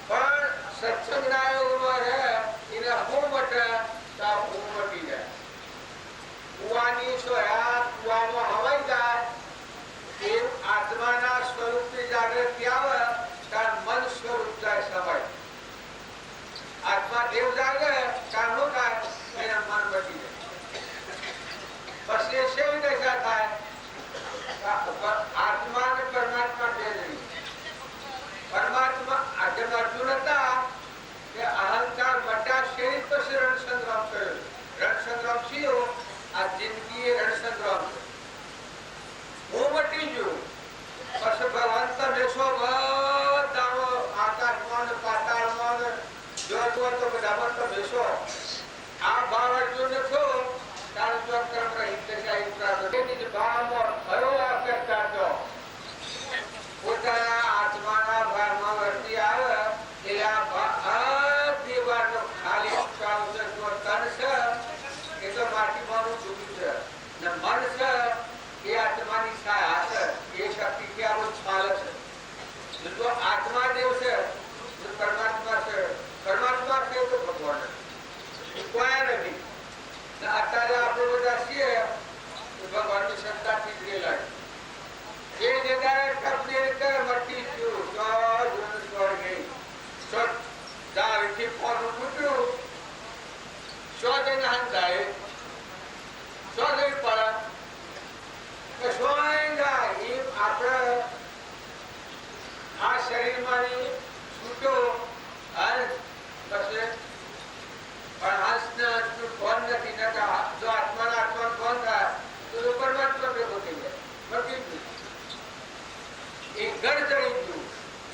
પણ સત્સંગના યોગમાં રહે એને હું મટે તો આ હું મટી જાય. કુવાની સોયા કુવામાં હવાઈ જાય એ આત્માના સ્વરૂપની જાગૃતિ આવે ત્યારે મન સ્વરૂપ જાય સવાય. આત્મા દેવ જાગે ત્યારે શું થાય એના મન બચી જાય. પછી સેવી દશા થાય આત્મા અને પરમાત્મા બે નહીં. પરમાત્મા જેમ અર્જુન હતા કે અહંકાર મટ્યા શરીર પછી રણસંગ્રામ કર્યો. રણસંગ્રામ થયો આ જિંદગી એ રણસંગ્રામ છે. હું મટી ગયું પછી ભગવાન તમે છો બધાનો આકાશમાં ને પાતાળમાં ને જોતો તો બધામાં તમે છો. આ ભાવ અર્જુન છો તાર જો કર્મ રહિત દશા પ્રાપ્ત નિજ ભાવમાં ભયો આપતા તો પોતાના આત્માના ભાવમાં વર્તી આવે એટલે આ દીવાનો ખાલી ચાલુ છે. જો તન છે એ તો માટીમાંનું જુદું છે ને મન છે એ આત્માની છાયા છે. એ શક્તિ કે આવો છાલ છે. જો આત્મા દેવ છે પરમાત્મા છે, પરમાત્મા છે તો ભગવાન કોઈ નથી. અત્યારે આપણે બધા છીએ ભગવાનની સત્તાથી જ ગયેલા એ જગ્યાએ કપની રીતે મટી ગયું સ્વર ગઈ દાવીથી ફોનું ફૂટ્યું સો જઈને હંધાય સો જઈ પડે કે સોય જાય એ આપણે આ શરીરમાંની છૂટો અને પછી પણ હંસને હંસનું ફોન નથી નકા. જો આત્માના આત્માનું ફોન થાય તો પરમાત્મા ભેગો થઈ જાય. મટી ગયું એ ઘર ચડી ગયું.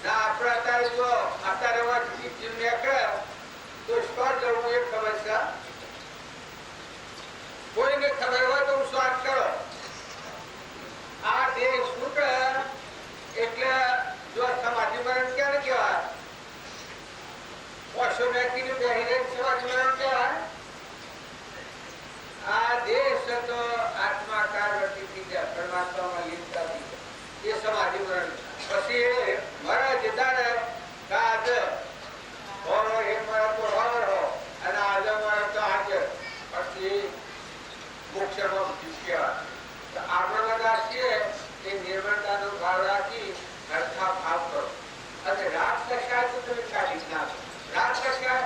ના આપણે અત્યારે જો અત્યારે વાંચી જીવ નીકળે તો સ્વાદ જવું એક ખબર છે. કોઈને ખબર હોય તો હું સ્વાદ કરો. આ દેહ છૂટે એટલે જો સમાધિ મરણ ક્યારે કહેવાય? ઓછો વ્યક્તિને બેહીને સમાધિ મરણ કહેવાય. આ દેહ છે તો આત્માકાર વર્તી થઈ જાય, પરમાત્મામાં લીનતા થઈ જાય એ સમાધિ મરણ. પછી મરે જતા ને આજે હોરો એ મરે તો હોરો અને આજે મરે તો આજે પછી મોક્ષમાં કહેવાય. તો આપણે બધા છીએ એ નિર્મળતાનો ભાવ રાખી હરખા ભાવ કરો અને રાગ કશાય તો તમે કાઢી નાખો. રાગ કશાય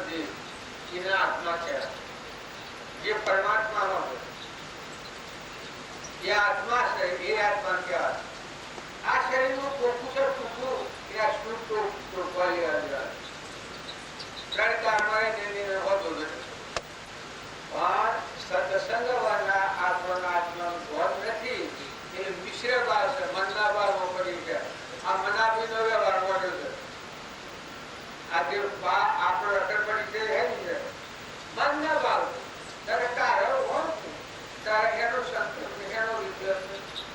દેહ એના આત્મા કહેવાય. જે પરમાત્માનો છે એ આત્મા છે, એ આત્મા કહેવાય. આ શરીરનું ટોકું છે, ટૂંકું એ આ શું ટોકવાલી આવે. ત્રણ કારણો એને હોતો નથી. પણ સત્સંગવાના આત્માનું ભોગ નથી. એ મિશ્ર ભાવ છે, મનના ભાવમાં પડી છે. આ મનાભીનો વ્યવહાર મળ્યો છે. આ જે આપણો અસર પડી છે હે ને મનના ભાવ તારે કારણ હોય તારે એનો સંતોષ એનો વિદ્યાસ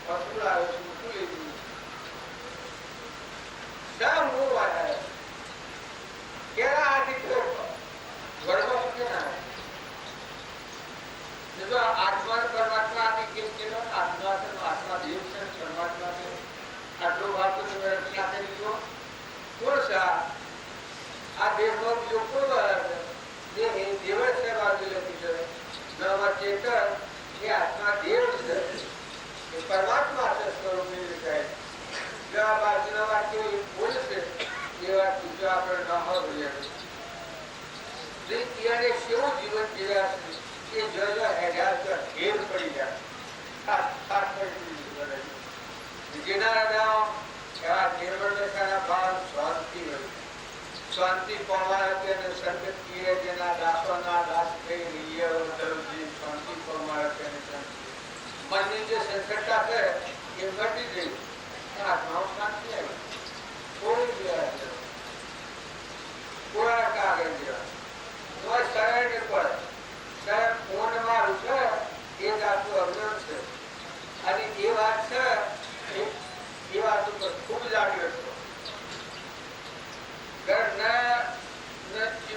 વસ્તુ આવે છે મૂકું લીધું સમ હું વાત કેરા આથી તો વળવા કે ના જો આત્મા પરમાત્મા આથી કેમ કેલો આત્મા દેવ છે પરમાત્મા છે આટલો વાત તો તમે રચના કરી દો કોણ છે આ દેહનો બીજો કોઈ વાર દેહ દેવ છે બાજુ લખી છે નવ ચેતન એ આત્મા દેવ છે એ પરમાત્મા છે સ્વરૂપની રીતે જો આ બાજુના વાક્ય બોલે છે એ વાત જો આપણે ન હોય જે એને કેવું જીવન જીવ્યા છે એ જોજો હેડ્યા તો ઘેર પડી જાય જેના નામ એવા નિર્મળતાના ભાવ શાંતિ હોય શાંતિ પામવાના અને સંગત કીએ જેના દાસોના દાસ થઈ રહીએ તરફથી શાંતિ પામવાના તેને શાંતિ મનની જે સંકટતા છે એ ઘટી ગઈ આત્માઓ શાંતિ આવી કોઈ જેવા પૂરા કાગળ જેવા તો સરળ ને પડે ત્યારે પૂર્ણ મારું છે એ જાતનું અજ્ઞાન છે અને એ વાત છે એ વાત ઉપર ખૂબ જાગૃત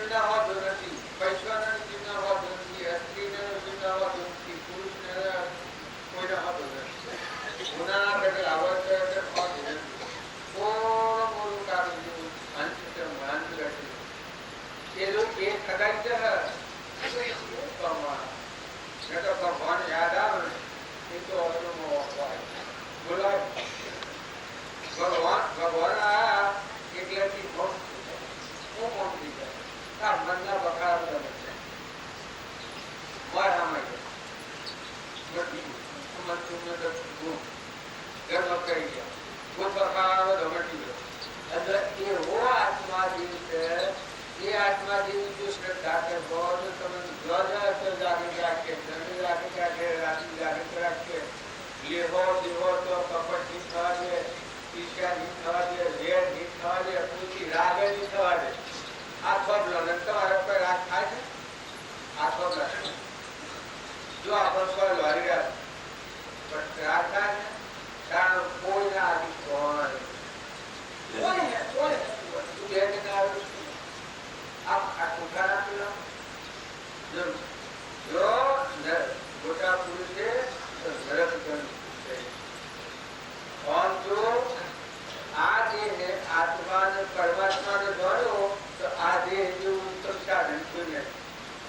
ચિંતા હોતો નથી પૈસાના ચિંતા હોતો નથી સ્ત્રીને ચિંતા હોતો નથી પુરુષને કોઈને હોતો નથી ગુનાના પેટે આવડત હોતું નથી થોડું મોડું કાઢું જેવું અંત રાખી એ જો એ ખગાઈ છે ભગવાન યાદ આવે એ તો બોલાય ભગવાન આ એકલાથી મનના બખાડા બધા બચે મારામાં ઘરમાં કરી ગયા કોઈ બખાડા બધો મટી ગયો એટલે એવો આત્મા જીવ છે એ આત્મા જીવ જો શ્રદ્ધા કે બહુ તમે તો જાગૃત રાખે જમી રાખે રાત્રિ જાગૃત રાખે લેવો દેવો તો કપટ નહીં થવા દે ઈર્ષ્યા નહીં થવા દે વેર નહીં થવા દે પૂછી રાગે નહીં થવા દે આ થોડ લગ્ન તમારા પર રાગ થાય છે આ થોડ લગ્ન જો આપણો સ્વર વારી રહ્યા પણ રાગ થાય છે કારણ કોઈના આદિ મોટા પુરુષે આ દેહ આત્માને પરમાત્માને જોડ્યો તો આ દેહ જેવું ઉત્તમ સાધન કોઈ નથી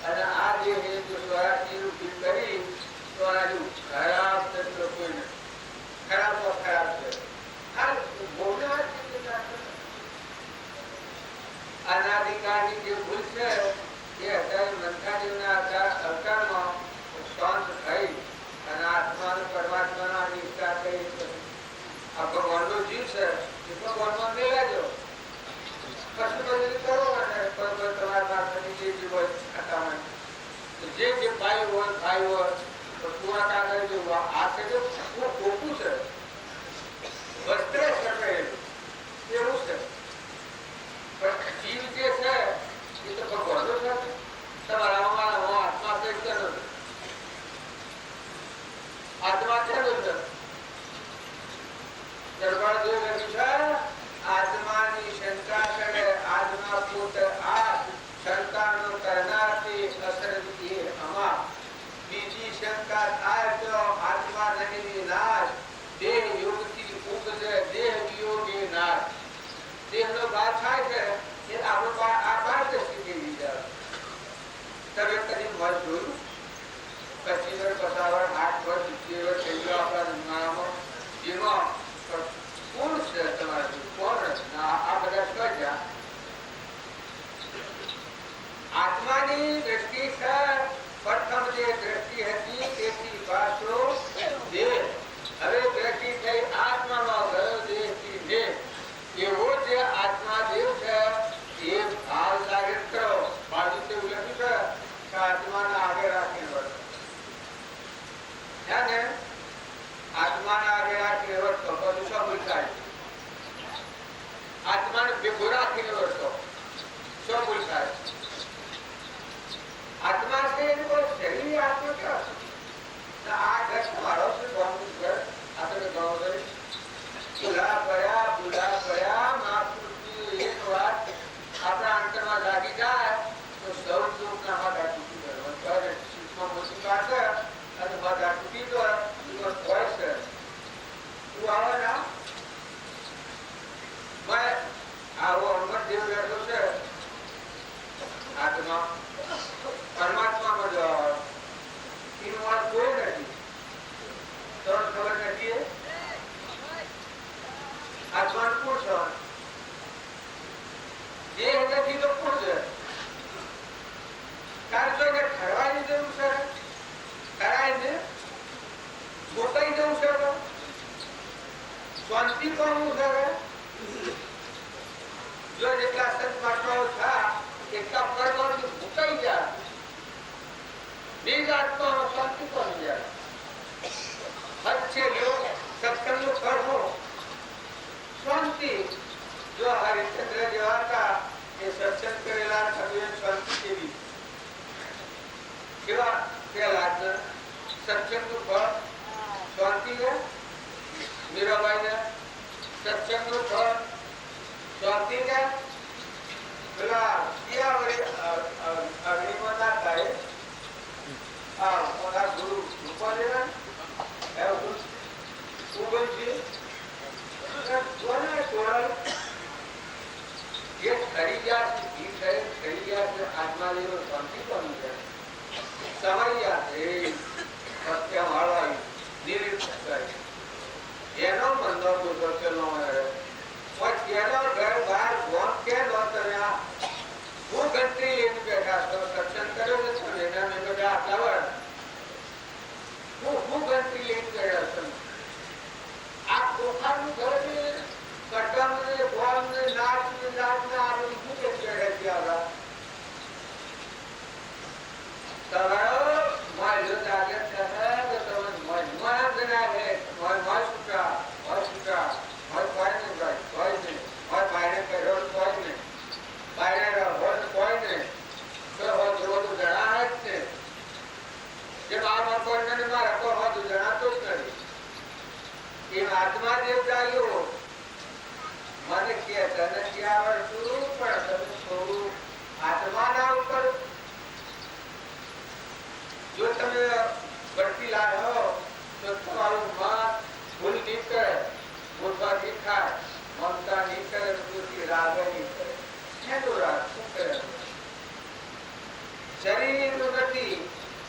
અને આ દેહ જો સ્વરાજની રૂપી કરી તો આ જેવું ખરાબ તત્વ કોઈ નથી ખરાબ તો ખરાબ છે અનાધિકારની જે ભૂલ છે એ અત્યારે મંથાદેવના અવતારમાં શાંત થઈ અને આત્માને પરમાત્માના નિષ્ઠા થઈ આ ભગવાનનો જીવ છે એ ભગવાનમાં મેળાજો કશું બધું કરો અને તમારા પાસેની જે જીવ હોય ખાતામાં જે ભાઈ હોય તો પૂરા કાગળ જેવું આ છે જો ખોખું છે વસ્ત્રે સફેલું એવું છે પણ જીવ જે છે એ તો ભગવાનનો છે તમારા આત્મા આત્મા છે આત્માની શંકા કરે આત્મા પોત આ શંકાનો કરનારથી અસર એ અમા બીજી શંકા થાય તો આત્મા નહીં વિનાશ દેહ યોગથી ઉપજે દેહ વિયોગી નાશ દેહનો બાદ થાય છે એ આપણો આ બાર દ્રષ્ટિ વિચાર તમે કદી મત જોયું 25 વર્ષ 8 વર્ષ 70 વર્ષ થઈ ગયો આપણા જમાનામાં જેમાં કોણ છે તમારા કોણ આ બધા શું આત્માની દ્રષ્ટિ છે પ્રથમ જે દ્રષ્ટિ હતી તેથી પાછો દેહ. હવે દ્રષ્ટિ થઈ આત્મામાં ગયો દેહથી દેહ. એવો જે આત્મા દેવ છે એ ભાવ જાગૃત કરો. બાજુ તે લખ્યું છે કે આત્માને આગળ રાખીને વર્તો. છે ને આત્માને આગળ રાખીને વર્તો બધું શું ભૂલતા? આત્માને ભેગો રાખીને વર્તો શું ભૂલતા? આત્મા છે એનું કોઈ શરીર આત્મા ક્યાં છે? આ ઘર મારો છે ગામનું ઘર આપણે ગામ કરી ભૂલા પડ્યા મહાપુરુષની એક વાત આપણા અંતરમાં જાગી જાય તો સૌ સુખના માથા તૂટી જાય. સુખમાં મોટી વાત અને માથા તૂટી જાય હોય છે. તું આવે ના મેં આવો અમર દેવ બેઠો છે આત્મા પરમાત્મામાં જવા એનું વાત કોઈ નથી. તમને ખબર નથી આત્માનું કોણ છે? જે નથી તો કોણ છે? કારણ કે એને ઠરવાની જરૂર છે, ઠરાઈને ગોતાઈ જવું છે, શાંતિ પામવું છે. જો જેટલા સંત મહાત્માઓ થયા એટલા પરમાણુ ભૂકાઈ ગયા, નિજ આત્માનો શાંતિ પામી જાય. હદ છે સત્સંગનું ફળ હો શાંતિ. જો હરિશ્ચંદ્ર જેવા હતા એ સત્સંગ કરેલા કવિઓને શાંતિ કેવી કેવા પેલા સત્સંગનું ફળ શાંતિ છે. મીરાબાઈને સત્સંગનું ફળ શાંતિ છે. પેલા અગ્નિમાં ના થાય આ ગુરુ રૂપા દેવા આત્મા લેવો શાંતિ પામી જાય. સમજ્યા સત્યમ હળવાય નિરીક્ષ એનો મંદો ગુજરતેલો એનો ઘર બહાર ગોમ કે નોતર્યા. હું ગંત્રી લઈને બેઠા છો સત્સંગ કર્યો નથી એના મેં બધા આટલા વર્ષ હું ગંત્રી લઈને ગયા છું. આ કોખાનું ઘર ને કટમ ને બોલ ને નાચ ને આ બધું શું કે ગયા આત્મા દેવ ચાલ્યો મને કે તને ક્યાં આવડતું પણ તમે થોડું આત્માના ઉપર જો તમે બઢતી લાવો તો તમારું મન ભૂલ નહીં કરે, ભૂલવા નહીં થાય, મમતા નહીં કરે, દુઃખી રાગ નહીં કરે. શેનો રાગ શું કરે? શરીરનું નથી,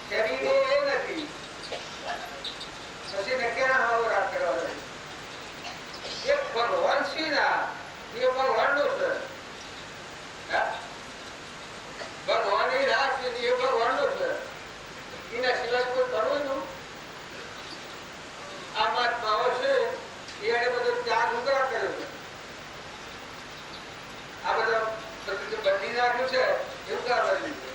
શરીરે એ નથી. પછી નક્યા હાવો રાગ કરવા એક ભગવાન શ્રીના એ ભગવાનનો છે. ભગવાનની રાગ છે એ ભગવાનનો છે. એના સિવાય કોઈ કરવાનું આ મહાત્માઓ છે એને બધો ત્યાગ ઉગરા કર્યો છે. આ બધા બંધી નાખ્યું છે એવું કરવા દીધું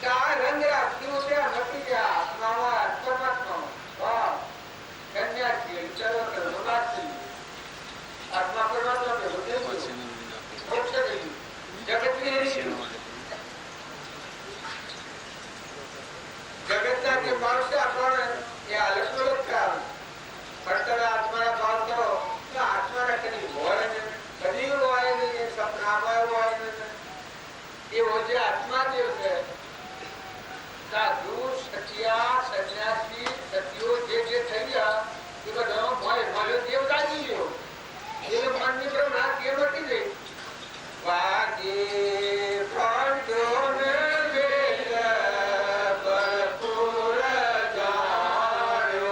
કે આ રંગ રાખ્યું ત્યાં નથી ગયા આત્મામાં પરમાત્મામાં કન્યા છીએ વિચારો કરો નાખી આત્મા પરમાત્મા જગતના જે માણસ આપણને એ અલગ અલગ કામ પણ આત્માના ભાવ કરો તો આત્માના કદી હોય ને કદી હોય નહીં, સપનામાં હોય નહીં. એવો જે આત્મા દેવ છે સાધુ સત્યા સંન્યાસી સત્યો જે થઈ ગયા એ બધા મળ્યો દેવ દાજી ગયો. એને મનની પર ના કેમ નથી જઈ વાગે પાંડોને વેલ ભરપૂર જાણ્યો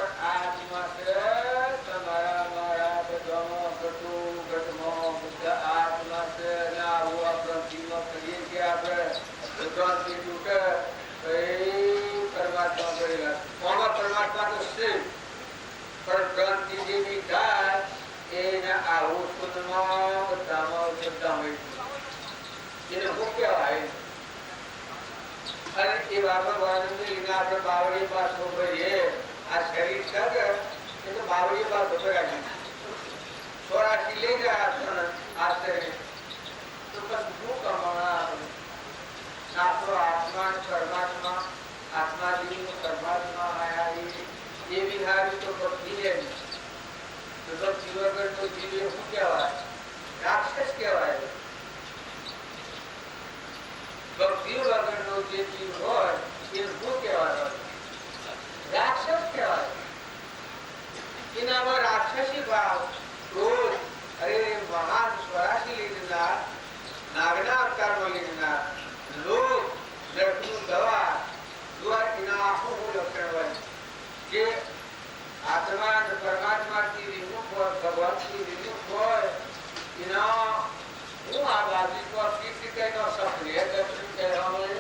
પણ આત્મા છે તમારા મારા બધામાં ઘટું ઘટમાં બધા આત્મા છે અને આવું આપણે જીવન કરીએ કે આપણે ભગવાનથી તૂટે તો એ પરમાત્મા કરેલા કોમાં પરમાત્મા તો છે પણ ભ્રાંતિ જેવી થાય એને આવું સુનમાં બધામાં બધામાં એને શું કહેવાય અને એ બાબા વાળાને આપણે બાવળી પાસ ભરીએ આ શરીર છે એ તો બાવળી પાસ ભરાય 84 લઈ ગયા આ શરીર તો પછી શું કમાણા આપણો આત્મા પરમાત્મા આત્મા જીવ પરમાત્મા આયા એ વિહારી તો ભક્તિ છે તો ભક્તિ વગર તો જીવ શું કહેવાય રાક્ષસ કહેવાય ભક્તિ વગરનો જે જીવ હોય એ શું કહેવાય રાક્ષસ કહેવાય એનામાં રાક્ષસી ભાવ ક્રોધ અરે મહાન સ્વરાશી લીધેલા નાગના અવતારમાં લીધેલા લોક જગનું દવા એના આખું લક્ષણ હોય જે આત્મા અને પરમાત્માથી વિમુખ હોય ભગવાનથી વિમુખ હોય એના હું આ બાજુ કઈનો સક્રિય દર્શન કહેવામાં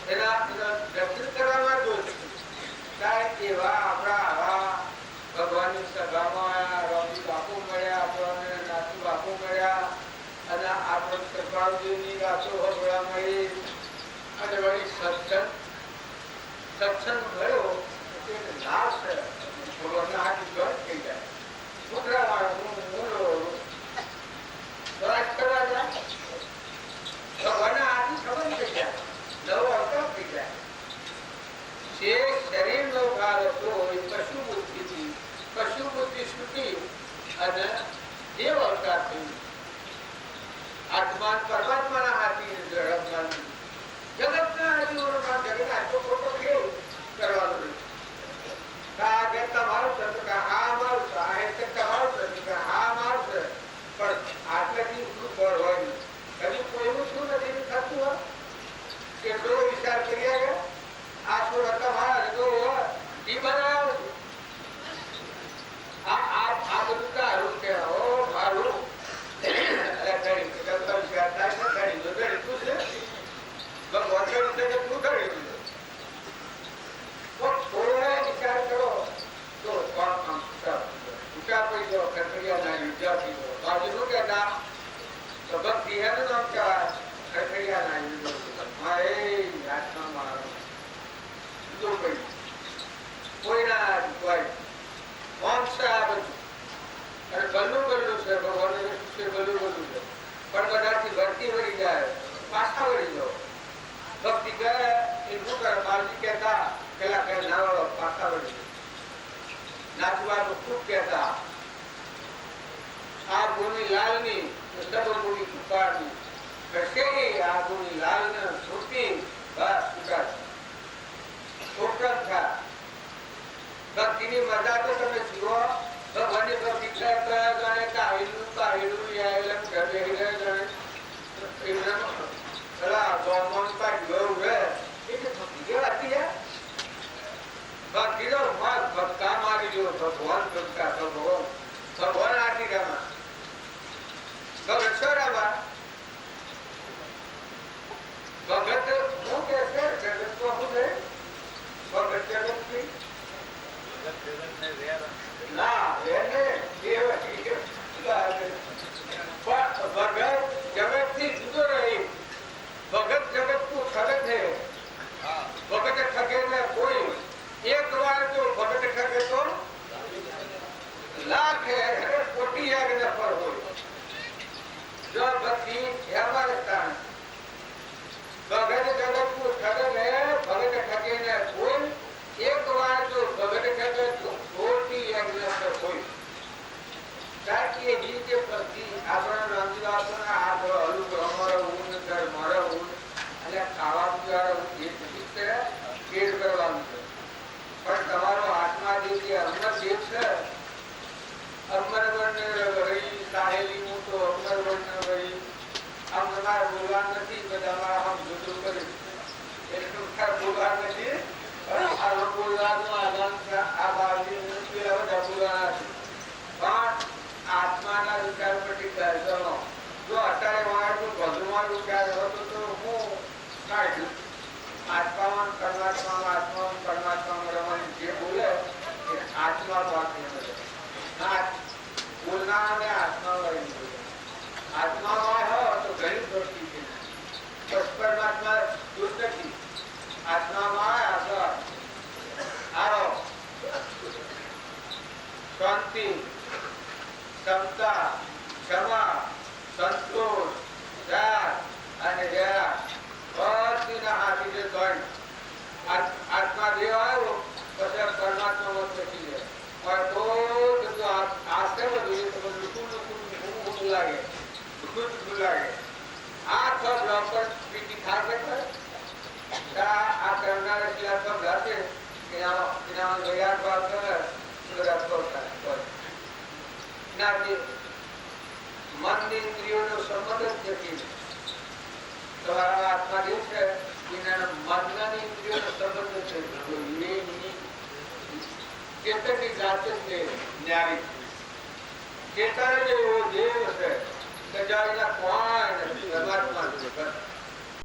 એના દર્શન કરવામાં કાંઈ એવા આપણા આવા ભગવાનની સભામાં રોમી બાપુ મળ્યા આપણને નાથુ બાપુ મળ્યા અને આપણે કૃપાળજીની વાતો ભગવા મળી અને વળી સત્સંગ મળ્યો લાભ છે ભગવાનના હાથ ગઢ થઈ જાય છોકરા વાળો ભગવાનના હાથની ખબર થઈ જાય નવો અવતાર થઈ જાય જે શરીરનો ભાર હતો એ પશુ બુદ્ધિથી પશુ બુદ્ધિ છૂટી અને દેવ અવતાર થયું આત્મા પરમાત્માના હાથી ઝડપમાં જગતના હાથીઓમાં જગત આખો ખોટો કેવું કરવાનું રહ્યું તમારું છે કે હા મારું છે આ એટલે તમારું છે કે હા મારું છે પણ આટલાથી શું ફળ હોય નહીં કદી કોઈનું શું નથી થતું હોય કેટલો વિચાર કર્યા ગયા આ છોડ તમારા તો ઈ બનાવ આ બધું તારું કે ઓ મારું ભગવાન થોડો વિચાર કરો તો ઊંચા પૈસો ખરખડિયાના વિદ્યાર્થી બાજુ કહેતા તો ભક્તિ એનું નામ કહેવાય ખરખડિયાના વિદ્યાર્થી આત્મા મારો કોઈના કોઈ વંશ આ બધું અને ગલું ગલું છે ભગવાન છે ગલું ગલું છે પણ બધાથી ભરતી વળી જાય પાછા વળી જાઓ ભક્તિ કહે એ શું કરે બાળજી કહેતા પેલા કહે ના પાછા વળી નાચવાનું ખૂબ કહેતા આ ભૂમિ લાલની સર્વભૂમિ કુપાળની કશે આ ભૂમિ લાલને છૂટી બસ ઉકાળ છોકરા થા ભક્તિની મજા તો તમે જુઓ ભગવાનની ભક્તિ કયા જાણે કાહેલું યાયલમ ઘરે જાણે એમને પેલા ગોમન પાટ ગયું હે એટલે ભક્તિ કેવાતી હે ભક્તિ તો ભક્તા મારી જો ભગવાન ભક્તા ભગવાન આટી રામા ભગત રામા ભગત હું કે છે જગત તો હું છે ભગત જગતની ના એને ભગત જગતથી જુદો રહી ભગત જગત નું ઠગત છે ભગત ઠગે ને કોઈ એક વાર જો ભગત ઠગે તો લાખ કોટી યજ્ઞ પર હોય જો ભક્તિ એમાં સ્થાન ભગત જગત નું ઠગે ને ભગત ઠગે ને કોઈ એક વાર જો ભગત ઠગે તો કોટી યજ્ઞ પર હોય કારણ કે એ રીતે શાંતિ, ક્ષમતા, ક્ષમા, સંતોષ, ત્યાગ અને દયા બધીના હાથી જે ત્રણ આત્મા દેવ આવ્યો પછી પરમાત્મા શીખી જાય. પણ તો આસ્તે બધું લુકું લાગે, લુકું લાગે. આ સબ લોકોર પીટી ખાતે આ કરનારા શિલા સબ જાતે એના ગયાર બાદ કરે નાથી મન ઇન્દ્રિયોનો સંબંધ જ નથી. તમારા આત્મા જેવું છે એના મનના ઇન્દ્રિયોનો સંબંધ છે. ચેતનની જાતે જ ન્યારી ચેતન જેવો દેવ છે કે જાણેલા કોણ પરમાત્મા